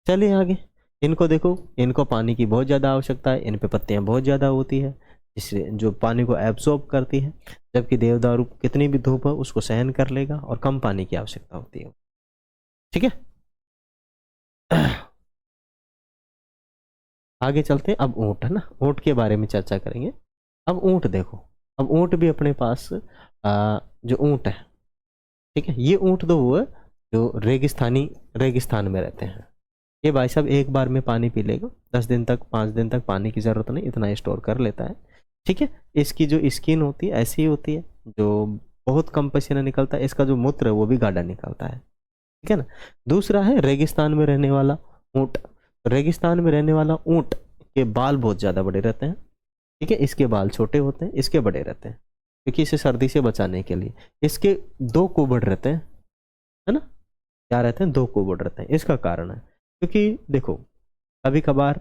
चलिए आगे। इनको देखो, इनको पानी की बहुत ज़्यादा आवश्यकता है, इन पे पत्तियां बहुत ज़्यादा होती है, इसलिए जो पानी को एब्सॉर्ब करती है। जबकि देवदारू कितनी भी धूप हो उसको सहन कर लेगा और कम पानी की आवश्यकता होती है। ठीक है, आगे चलते हैं। अब ऊँट, है ना, ऊँट के बारे में चर्चा करेंगे। अब ऊँट देखो, अब ऊँट भी अपने पास जो ऊँट है, ठीक है, ये ऊँट तो वो है जो रेगिस्तान में रहते हैं। ये भाई साहब एक बार में पानी पी लेगा, 10 दिन तक 5 दिन तक पानी की ज़रूरत नहीं, इतना स्टोर कर लेता है। ठीक है, इसकी जो स्किन होती है ऐसी ही होती है, जो बहुत कम पसीना निकलता है। इसका जो मूत्र है वो भी गाढ़ा निकलता है। ठीक है ना। दूसरा है रेगिस्तान में रहने वाला ऊंट। रेगिस्तान में रहने वाला ऊंट के बाल बहुत ज़्यादा बड़े रहते हैं, ठीक है, इसके बाल छोटे होते हैं, इसके बड़े रहते हैं, क्योंकि इसे सर्दी से बचाने के लिए। इसके 2 कुबड़ रहते हैं, है ना, क्या रहते हैं, 2 कुबड़ रहते हैं। इसका कारण है क्योंकि देखो कभी कभार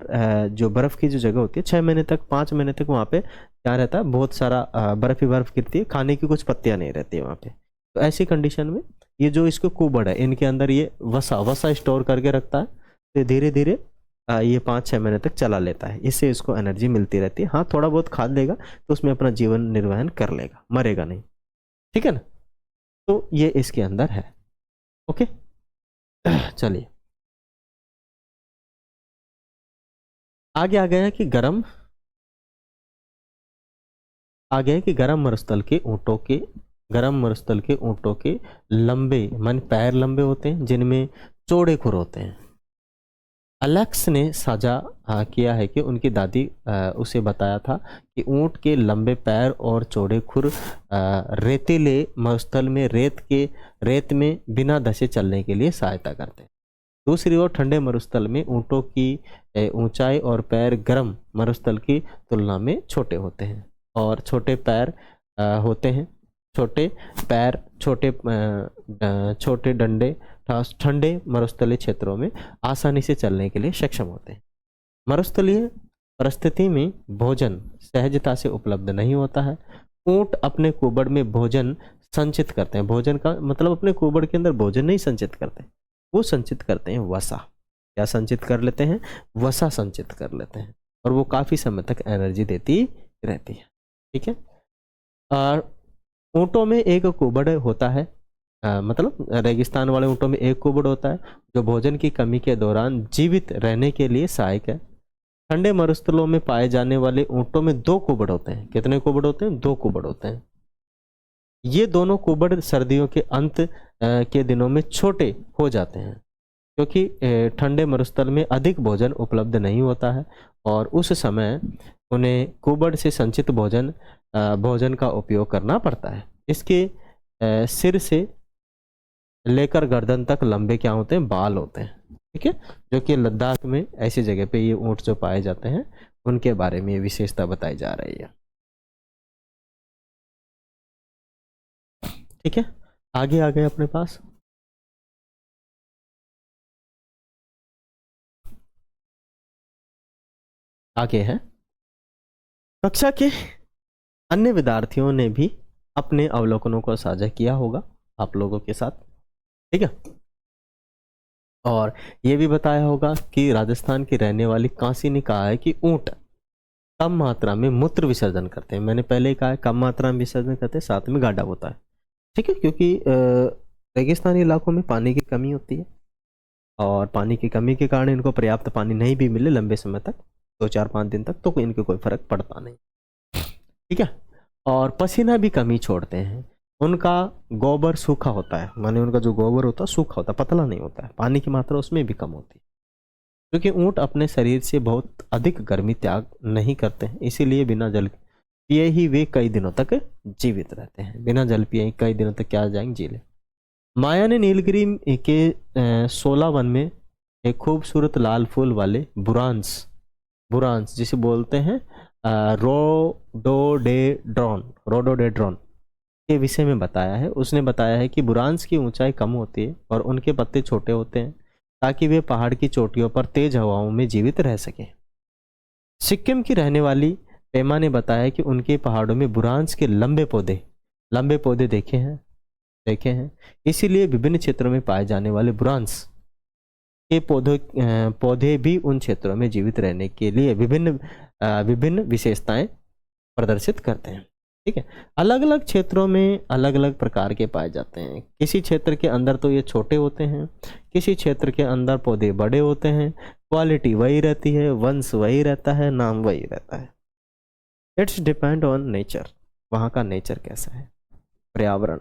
जो बर्फ़ की जो जगह होती है 6 महीने तक 5 महीने तक वहाँ पे क्या रहता है, बहुत सारा बर्फ़ ही बर्फ़ गिरती है, खाने की कुछ पत्तियाँ नहीं रहती है वहाँ पे। तो ऐसी कंडीशन में ये जो इसके कुबड़ है इनके अंदर ये वसा वसा स्टोर करके रखता है, तो धीरे धीरे ये 5-6 महीने तक चला लेता है, इससे इसको एनर्जी मिलती रहती है। हाँ, थोड़ा बहुत खा लेगा तो उसमें अपना जीवन निर्वहन कर लेगा, मरेगा नहीं, ठीक है ना। तो ये इसके अंदर है। ओके चलिए आगे आ गया कि गर्म मरुस्थल के ऊँटों के लंबे मन पैर लंबे होते हैं, जिनमें चौड़े खुर होते हैं। अलेक्स ने साझा किया है कि उनकी दादी उसे बताया था कि ऊंट के लंबे पैर और चौड़े खुर रेतीले मरुस्थल में रेत में बिना धसे चलने के लिए सहायता करते हैं। दूसरी ओर ठंडे मरुस्थल में ऊंटों की ऊंचाई और पैर गर्म मरुस्थल की तुलना में छोटे होते हैं और छोटे पैर होते हैं। छोटे डंडे ठंडे मरुस्थलीय क्षेत्रों में आसानी से चलने के लिए सक्षम होते हैं। मरुस्थलीय परिस्थिति में भोजन सहजता से उपलब्ध नहीं होता है। ऊंट अपने कुबड़ में भोजन संचित करते हैं। भोजन का मतलब अपने कुबड़ के अंदर भोजन नहीं संचित करते, वो संचित करते हैं वसा। क्या संचित कर लेते हैं? वसा संचित कर लेते हैं, और वो काफ़ी समय तक एनर्जी देती रहती है, ठीक है। और ऊँटों में एक कुबड़ होता है, मतलब रेगिस्तान वाले ऊँटों में एक कुबड़ होता है जो भोजन की कमी के दौरान जीवित रहने के लिए सहायक है। ठंडे मरुस्थलों में पाए जाने वाले ऊँटों में 2 कुबड़ होते हैं। कितने कुबड़ होते हैं? 2 कुबड़ होते हैं। ये दोनों कुबड़ सर्दियों के अंत के दिनों में छोटे हो जाते हैं, क्योंकि ठंडे मरुस्थल में अधिक भोजन उपलब्ध नहीं होता है और उस समय उन्हें कुबड़ से संचित भोजन का उपयोग करना पड़ता है। इसके सिर से लेकर गर्दन तक लंबे क्या होते हैं? बाल होते हैं, ठीक है, जो कि लद्दाख में ऐसी जगह पे ये ऊँट जो पाए जाते हैं उनके बारे में ये विशेषता बताई जा रही है, ठीक है। आगे आ गए अपने पास आगे है कक्षा के अन्य विद्यार्थियों ने भी अपने अवलोकनों को साझा किया होगा आप लोगों के साथ, ठीक है। और ये भी बताया होगा कि राजस्थान की रहने वाली कांसी ने कहा है कि ऊंट कम मात्रा में मूत्र विसर्जन करते हैं। मैंने पहले ही कहा है कम मात्रा में विसर्जन करते हैं, साथ में गाढ़ा होता है, ठीक है, क्योंकि रेगिस्तानी इलाकों में पानी की कमी होती है और पानी की कमी के कारण इनको पर्याप्त पानी नहीं भी मिले लंबे समय तक, 2-4-5 दिन तक, तो इनको कोई फर्क पड़ता नहीं, ठीक है। और पसीना भी कम ही छोड़ते हैं। उनका गोबर सूखा होता है, माने उनका जो गोबर होता है सूखा होता है, पतला नहीं होता है, पानी की मात्रा उसमें भी कम होती है, क्योंकि ऊंट अपने शरीर से बहुत अधिक गर्मी त्याग नहीं करते हैं, इसीलिए बिना जल पिए ही वे कई दिनों तक जीवित रहते हैं। बिना जल पिए कई दिनों तक क्या जाएंगे? जी ले। माया ने नीलगिरी के 16 वन में एक खूबसूरत लाल फूल वाले बुरांस जिसे बोलते हैं रोडोडेड्रॉन के विषय में बताया है। उसने बताया है कि बुरांस की ऊंचाई कम होती है और उनके पत्ते छोटे होते हैं ताकि वे पहाड़ की चोटियों पर तेज हवाओं में जीवित रह सकें। सिक्किम की रहने वाली पेमा ने बताया कि उनके पहाड़ों में बुरांस के लंबे पौधे देखे हैं। इसीलिए विभिन्न क्षेत्रों में पाए जाने वाले बुरांस के पौधे भी उन क्षेत्रों में जीवित रहने के लिए विभिन्न विशेषताएं प्रदर्शित करते हैं, ठीक है। अलग अलग क्षेत्रों में अलग अलग प्रकार के पाए जाते हैं। किसी क्षेत्र के अंदर तो ये छोटे होते हैं, किसी क्षेत्र के अंदर पौधे बड़े होते हैं, क्वालिटी वही रहती है, वंश वही रहता है, नाम वही रहता है। इट्स डिपेंड ऑन नेचर, वहाँ का नेचर कैसा है। पर्यावरण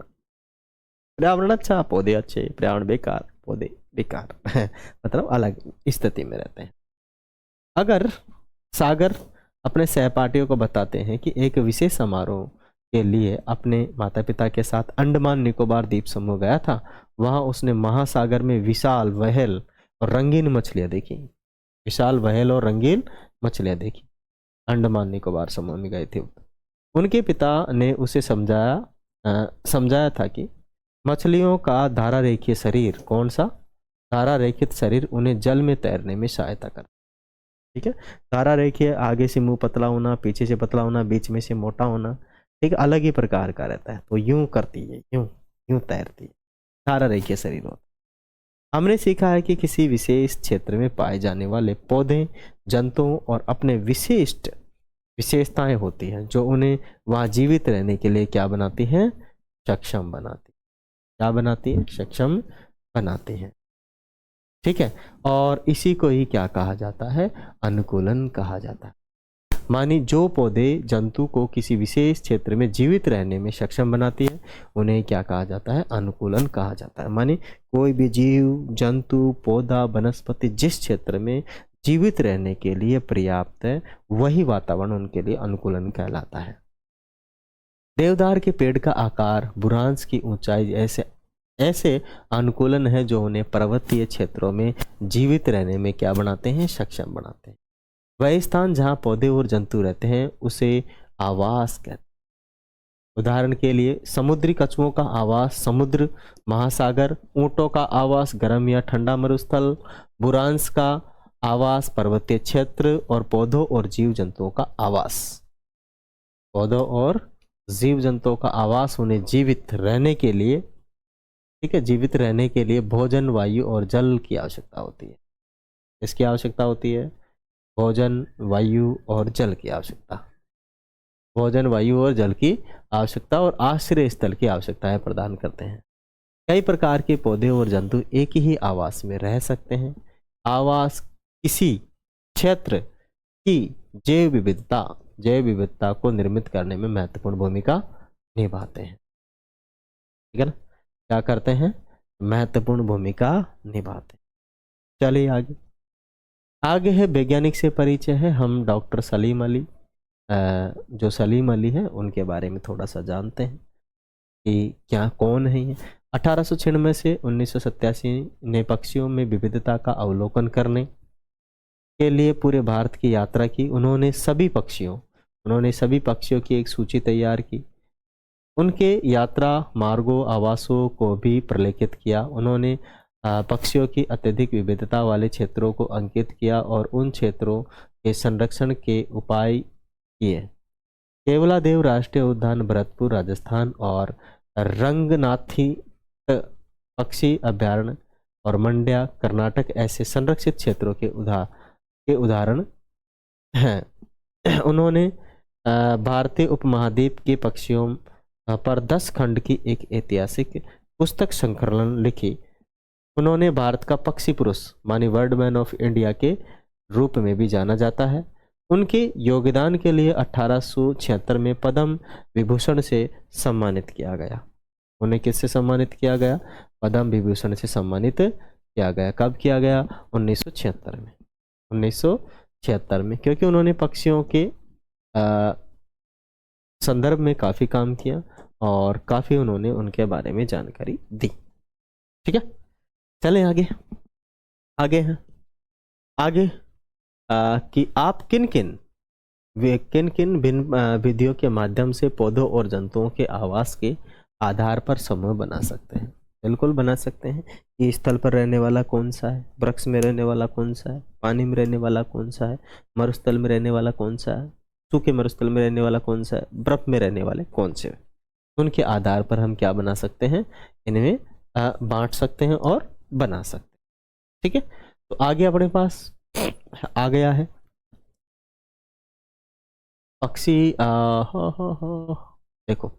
अच्छा, पौधे अच्छे, पर्यावरण बेकार, पौधे बेकार मतलब अलग स्थिति में रहते हैं। अगर सागर अपने सहपाठियों को बताते हैं कि एक विशेष समारोह के लिए अपने माता पिता के साथ अंडमान निकोबार द्वीप समूह गया था, वहां उसने महासागर में विशाल व्हेल और रंगीन मछलियां देखी। विशाल व्हेल और रंगीन मछलियां देखी। अंडमान निकोबार समूह में गए थे। उनके पिता ने उसे समझाया था कि मछलियों का धारा रेखीय शरीर, कौन सा धारा रेखित शरीर, उन्हें जल में तैरने में सहायता करता। ठीक है, धारा रेखीय आगे से मुंह पतला होना, पीछे से पतला होना, बीच में से मोटा होना, एक अलग ही प्रकार का रहता है। तो यूं करती है, यूं यूं तैरती है, धारा रेखीय शरीर होता है। हमने सीखा है कि किसी विशेष क्षेत्र में पाए जाने वाले पौधे, जंतुओं और अपने विशिष्ट विशेषताएं होती हैं जो उन्हें वहां जीवित रहने के लिए क्या बनाती हैं, सक्षम बनाती। क्या बनाती है, सक्षम बनाती हैं। ठीक है, और इसी को ही क्या कहा जाता है, अनुकूलन कहा जाता है। मानी जो पौधे जंतु को किसी विशेष क्षेत्र में जीवित रहने में सक्षम बनाती है, उन्हें क्या कहा जाता है, अनुकूलन कहा जाता है। मानी कोई भी जीव, जंतु, पौधा, वनस्पति जिस क्षेत्र में जीवित रहने के लिए पर्याप्त है, वही वातावरण उनके लिए अनुकूलन कहलाता है। देवदार के पेड़ का आकार, बुरांश की ऊंचाई ऐसे अनुकूलन है जो उन्हें पर्वतीय क्षेत्रों में जीवित रहने में क्या बनाते हैं, सक्षम बनाते हैं। वह स्थान जहां पौधे और जंतु रहते हैं उसे आवास कहते हैं। उदाहरण के लिए समुद्री कछुओं का आवास समुद्र, महासागर, ऊंटों का आवास गर्म या ठंडा मरुस्थल, बुरांश का आवास पर्वतीय क्षेत्र, और पौधों और जीव जंतुओं का आवास, पौधों और जीव जंतुओं का आवास उन्हें जीवित रहने के लिए, ठीक है, जीवित रहने के लिए भोजन, वायु और जल की आवश्यकता होती है। इसकी आवश्यकता होती है भोजन, वायु और जल की आवश्यकता। भोजन, वायु और जल की आवश्यकता और आश्रय स्थल की आवश्यकताएं प्रदान करते हैं। कई प्रकार के पौधे और जंतु एक ही आवास में रह सकते हैं। आवास किसी क्षेत्र की जैव विविधता को निर्मित करने में महत्वपूर्ण भूमिका निभाते हैं। ठीक है ना, क्या करते हैं, महत्वपूर्ण भूमिका निभाते हैं। चलिए आगे है वैज्ञानिक से परिचय है। हम डॉक्टर सलीम अली, जो सलीम अली है उनके बारे में थोड़ा सा जानते हैं कि क्या कौन है ये। 1896 से 1987 ने पक्षियों में विविधता का अवलोकन करने के लिए पूरे भारत की यात्रा की। उन्होंने सभी पक्षियों की एक सूची तैयार की, उनके यात्रा मार्गों, आवासों को भी प्रलेखित किया। उन्होंने पक्षियों की अत्यधिक विविधता वाले क्षेत्रों को अंकित किया और उन क्षेत्रों के संरक्षण के उपाय किए। केवलादेव राष्ट्रीय उद्यान भरतपुर राजस्थान और रंगनाथी पक्षी अभयारण्य और मंड्या कर्नाटक ऐसे संरक्षित क्षेत्रों के उदाहरण हैं। उन्होंने भारतीय उपमहाद्वीप के पक्षियों पर 10 खंड की एक ऐतिहासिक पुस्तक संकलन लिखी। उन्होंने भारत का पक्षी पुरुष मानी वर्ल्ड मैन ऑफ इंडिया के रूप में भी जाना जाता है। उनके योगदान के लिए 1876 में पद्म विभूषण से सम्मानित किया गया। उन्हें किससे सम्मानित किया गया, पद्म विभूषण से सम्मानित किया गया। कब किया गया, 1976 में। 1976 में, क्योंकि उन्होंने पक्षियों के संदर्भ में काफ़ी काम किया और काफ़ी उन्होंने उनके बारे में जानकारी दी। ठीक है, चलें आगे हैं कि आप किन किन भिन्न विधियों के माध्यम से पौधों और जंतुओं के आवास के आधार पर समूह बना सकते हैं। बिल्कुल बना सकते हैं कि स्थल पर रहने वाला कौन सा है, वृक्ष में रहने वाला कौन सा है, पानी में रहने वाला कौन सा है, मरुस्थल में रहने वाला कौन सा है, सूखे मरुस्थल में रहने वाला कौन सा है, बर्फ में रहने वाले कौन से, उनके आधार पर हम क्या बना सकते हैं, इनमें बांट सकते हैं और बना सकते हैं। ठीक है, तो आगे अपने पास आ गया है पक्षी। देखो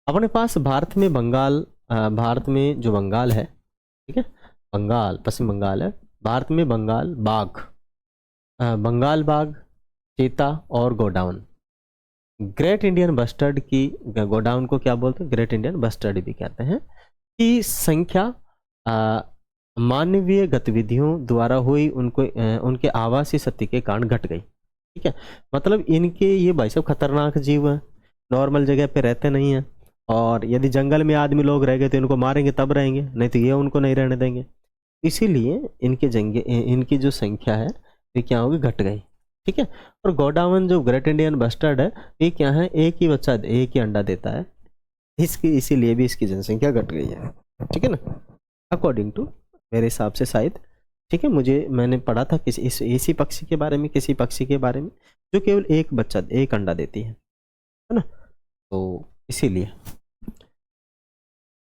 अपने पास भारत में जो बंगाल है, ठीक है, पश्चिम बंगाल है, भारत में बंगाल बाघ, चीता और गोडाउन। ग्रेट इंडियन बस्टर्ड की, गोडाउन को क्या बोलते हैं, ग्रेट इंडियन बस्टर्ड भी कहते हैं, की संख्या मानवीय गतिविधियों द्वारा हुई उनके आवासीय क्षति के कारण घट गई। ठीक है, मतलब इनके ये भाई साहब खतरनाक जीव है, नॉर्मल जगह पे रहते नहीं हैं, और यदि जंगल में आदमी लोग रह गए तो इनको मारेंगे तब रहेंगे, नहीं तो ये उनको नहीं रहने देंगे। इसीलिए इनकी जो संख्या है ये क्या होगी, घट गई। ठीक है। और गोडावन जो ग्रेट इंडियन बस्टर्ड है, ये क्या है, एक ही बच्चा एक ही अंडा देता है, इसीलिए भी इसकी जनसंख्या घट गई है। ठीक है ना, अकॉर्डिंग टू मेरे हिसाब से शायद। ठीक है, मैंने पढ़ा था इसी पक्षी के बारे में, किसी पक्षी के बारे में जो केवल एक अंडा देती है ना, तो इसीलिए।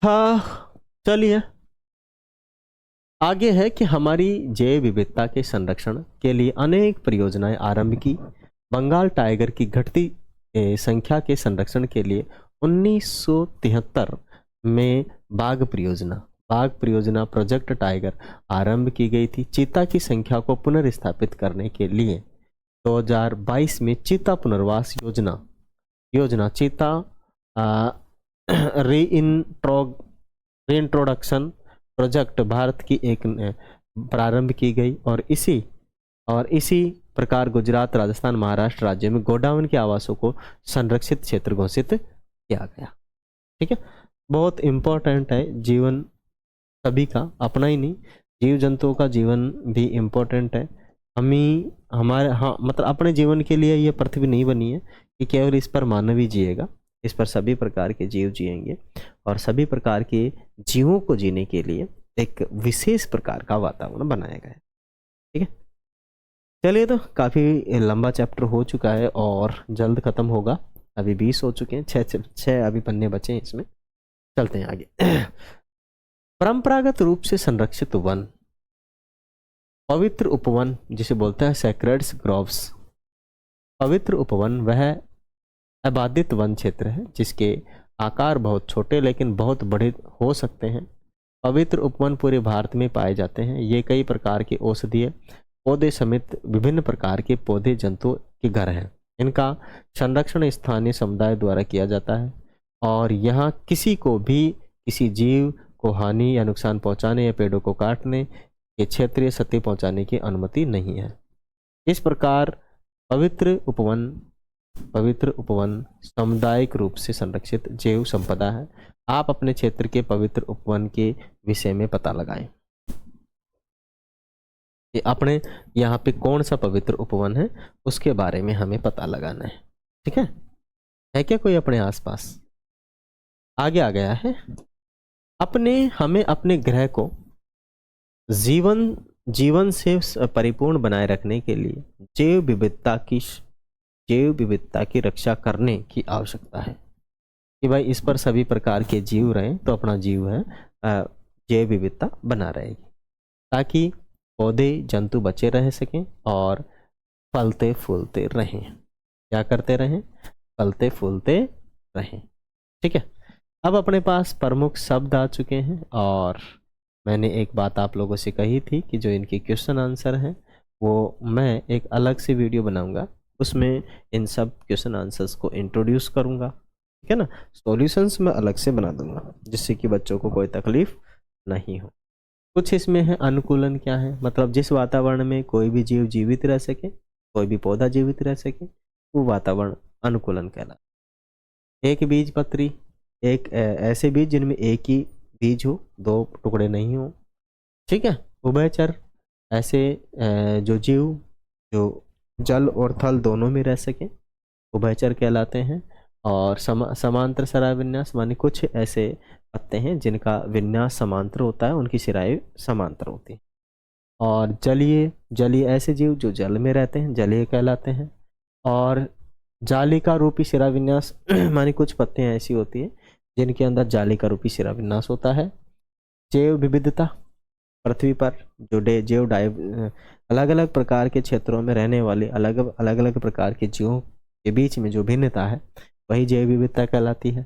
हाँ, चलिए आगे है कि हमारी जैव विविधता के संरक्षण के लिए अनेक परियोजनाएं आरंभ की। बंगाल टाइगर की घटती संख्या के संरक्षण के लिए 1973 में बाघ परियोजना प्रोजेक्ट टाइगर आरंभ की गई थी। चीता की संख्या को पुनर्स्थापित करने के लिए 2022 में चीता पुनर्वास योजना चीता रीइंट्रोडक्शन प्रोजेक्ट भारत की एक प्रारंभ की गई। और इसी प्रकार गुजरात, राजस्थान, महाराष्ट्र राज्य में गोडाउन के आवासों को संरक्षित क्षेत्र घोषित किया गया। ठीक है, बहुत इंपॉर्टेंट है। जीवन सभी का अपना ही नहीं, जीव जंतुओं का जीवन भी इम्पोर्टेंट है। मतलब अपने जीवन के लिए ये पृथ्वी नहीं बनी है कि केवल इस पर मानव ही जिएगा। इस पर सभी प्रकार के जीव जिएंगे और सभी प्रकार के जीवों को जीने के लिए एक विशेष प्रकार का वातावरण बनाया गया है। ठीक है, चलिए, तो काफ़ी लंबा चैप्टर हो चुका है और जल्द खत्म होगा। अभी 20 हो चुके हैं, 6 अभी पन्ने बचे हैं इसमें। चलते हैं आगे। परंपरागत रूप से संरक्षित वन, पवित्र उपवन जिसे बोलते हैं सैक्रेड ग्रोव्स। पवित्र उपवन वह आबादित वन क्षेत्र है जिसके आकार बहुत छोटे लेकिन बहुत बड़े हो सकते हैं। पवित्र उपवन पूरे भारत में पाए जाते हैं। ये कई प्रकार के औषधीय पौधे समेत विभिन्न प्रकार के पौधे जंतुओं के घर हैं। इनका संरक्षण स्थानीय समुदाय द्वारा किया जाता है और यहाँ किसी को भी किसी जीव को हानि या नुकसान पहुँचाने या पेड़ों को काटने के क्षेत्रीय क्षति पहुँचाने की अनुमति नहीं है। इस प्रकार पवित्र उपवन सामुदायिक रूप से संरक्षित जैव संपदा है। आप अपने क्षेत्र के पवित्र उपवन के विषय में पता लगाएं कि अपने यहाँ पे कौन सा पवित्र उपवन है, उसके बारे में हमें पता लगाना है। ठीक है क्या कोई अपने आसपास? आगे आ गया है, हमें अपने ग्रह को जीवन से परिपूर्ण बनाए रखने के लिए जैव विविधता की रक्षा करने की आवश्यकता है कि भाई इस पर सभी प्रकार के जीव रहें, तो अपना जीव है जैव विविधता बना रहेगी ताकि पौधे जंतु बचे रह सकें और फलते फूलते रहें। क्या करते रहें? फलते फूलते रहें। ठीक है, अब अपने पास प्रमुख शब्द आ चुके हैं और मैंने एक बात आप लोगों से कही थी कि जो इनके क्वेश्चन आंसर हैं वो मैं एक अलग से वीडियो बनाऊंगा, उसमें इन सब क्वेश्चन आंसर्स को इंट्रोड्यूस करूंगा। ठीक है ना, सॉल्यूशंस मैं अलग से बना दूंगा जिससे कि बच्चों को कोई तकलीफ नहीं हो। कुछ इसमें है अनुकूलन क्या है, मतलब जिस वातावरण में कोई भी जीव जीवित रह सके, कोई भी पौधा जीवित रह सके, वो वातावरण अनुकूलन कहलाता है। एक बीज पत्री, एक ऐसे बीज जिनमें एक ही बीज हो, दो टुकड़े नहीं हो। ठीक है, उभयचर, ऐसे जो जीव जो जल और थल दोनों में रह सके, उभयचर कहलाते हैं। और समांतर सिरा विन्यास माने कुछ ऐसे पत्ते हैं जिनका विन्यास समांतर होता है, उनकी सिराएं समांतर होती हैं। और जलीय ऐसे जीव जो जल में रहते हैं, जलीय कहलाते हैं। और जालिका रूपी सिरा विन्यास माने कुछ पत्तियां ऐसी होती हैं जिनके अंदर जालिका रूपी सिरा विन्यास होता है। जैव विविधता, पृथ्वी पर जो अलग अलग प्रकार के क्षेत्रों में रहने वाले अलग अलग प्रकार के जीवों के बीच में जो भिन्नता है वही जैव विविधता कहलाती है।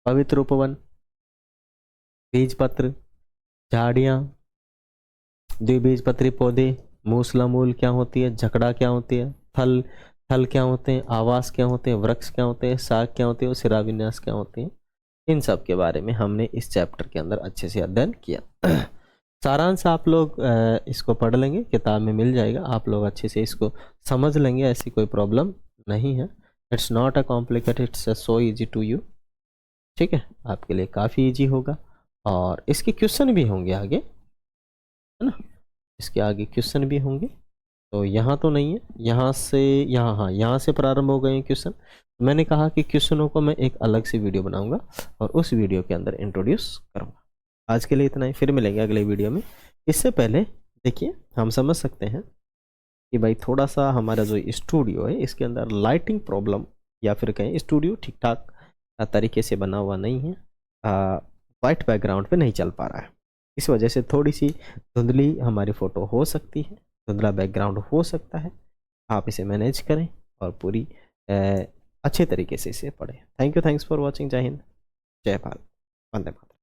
पवित्र उपवन, बीजपत्र, झाड़ियाँ, द्विबीजपत्री पौधे, मूसलामूल क्या होती है, झकड़ा क्या होती है, थल क्या होते हैं, आवास क्या होते हैं, वृक्ष क्या होते हैं, शाख क्या होते हैं और सिरा विन्यास क्या होते हैं, इन सब के बारे में हमने इस चैप्टर के अंदर अच्छे से अध्ययन किया। सारांश आप लोग इसको पढ़ लेंगे, किताब में मिल जाएगा, आप लोग अच्छे से इसको समझ लेंगे, ऐसी कोई प्रॉब्लम नहीं है। It's not a complicated, it's so easy to you. ठीक है, आपके लिए काफ़ी इजी होगा। और इसके क्वेश्चन भी होंगे आगे, है ना, इसके आगे क्वेश्चन भी होंगे। तो यहाँ तो नहीं है, यहाँ से यहाँ, हाँ यहाँ से प्रारंभ हो गए हैं क्वेश्चन। मैंने कहा कि क्वेश्चनों को मैं एक अलग से वीडियो बनाऊंगा और उस वीडियो के अंदर इंट्रोड्यूस करूंगा। आज के लिए इतना ही, फिर मिलेंगे अगले वीडियो में। इससे पहले देखिए, हम समझ सकते हैं कि भाई थोड़ा सा हमारा जो स्टूडियो है इसके अंदर लाइटिंग प्रॉब्लम, या फिर कहें स्टूडियो ठीक ठाक तरीके से बना हुआ नहीं है, वाइट बैकग्राउंड पे नहीं चल पा रहा है। इस वजह से थोड़ी सी धुंधली हमारी फ़ोटो हो सकती है, धुंधला बैकग्राउंड हो सकता है। आप इसे मैनेज करें और पूरी अच्छे तरीके से इसे पढ़ें। Thank you, thanks for watching. जय हिंद, जय भारत, वंदे मातरम।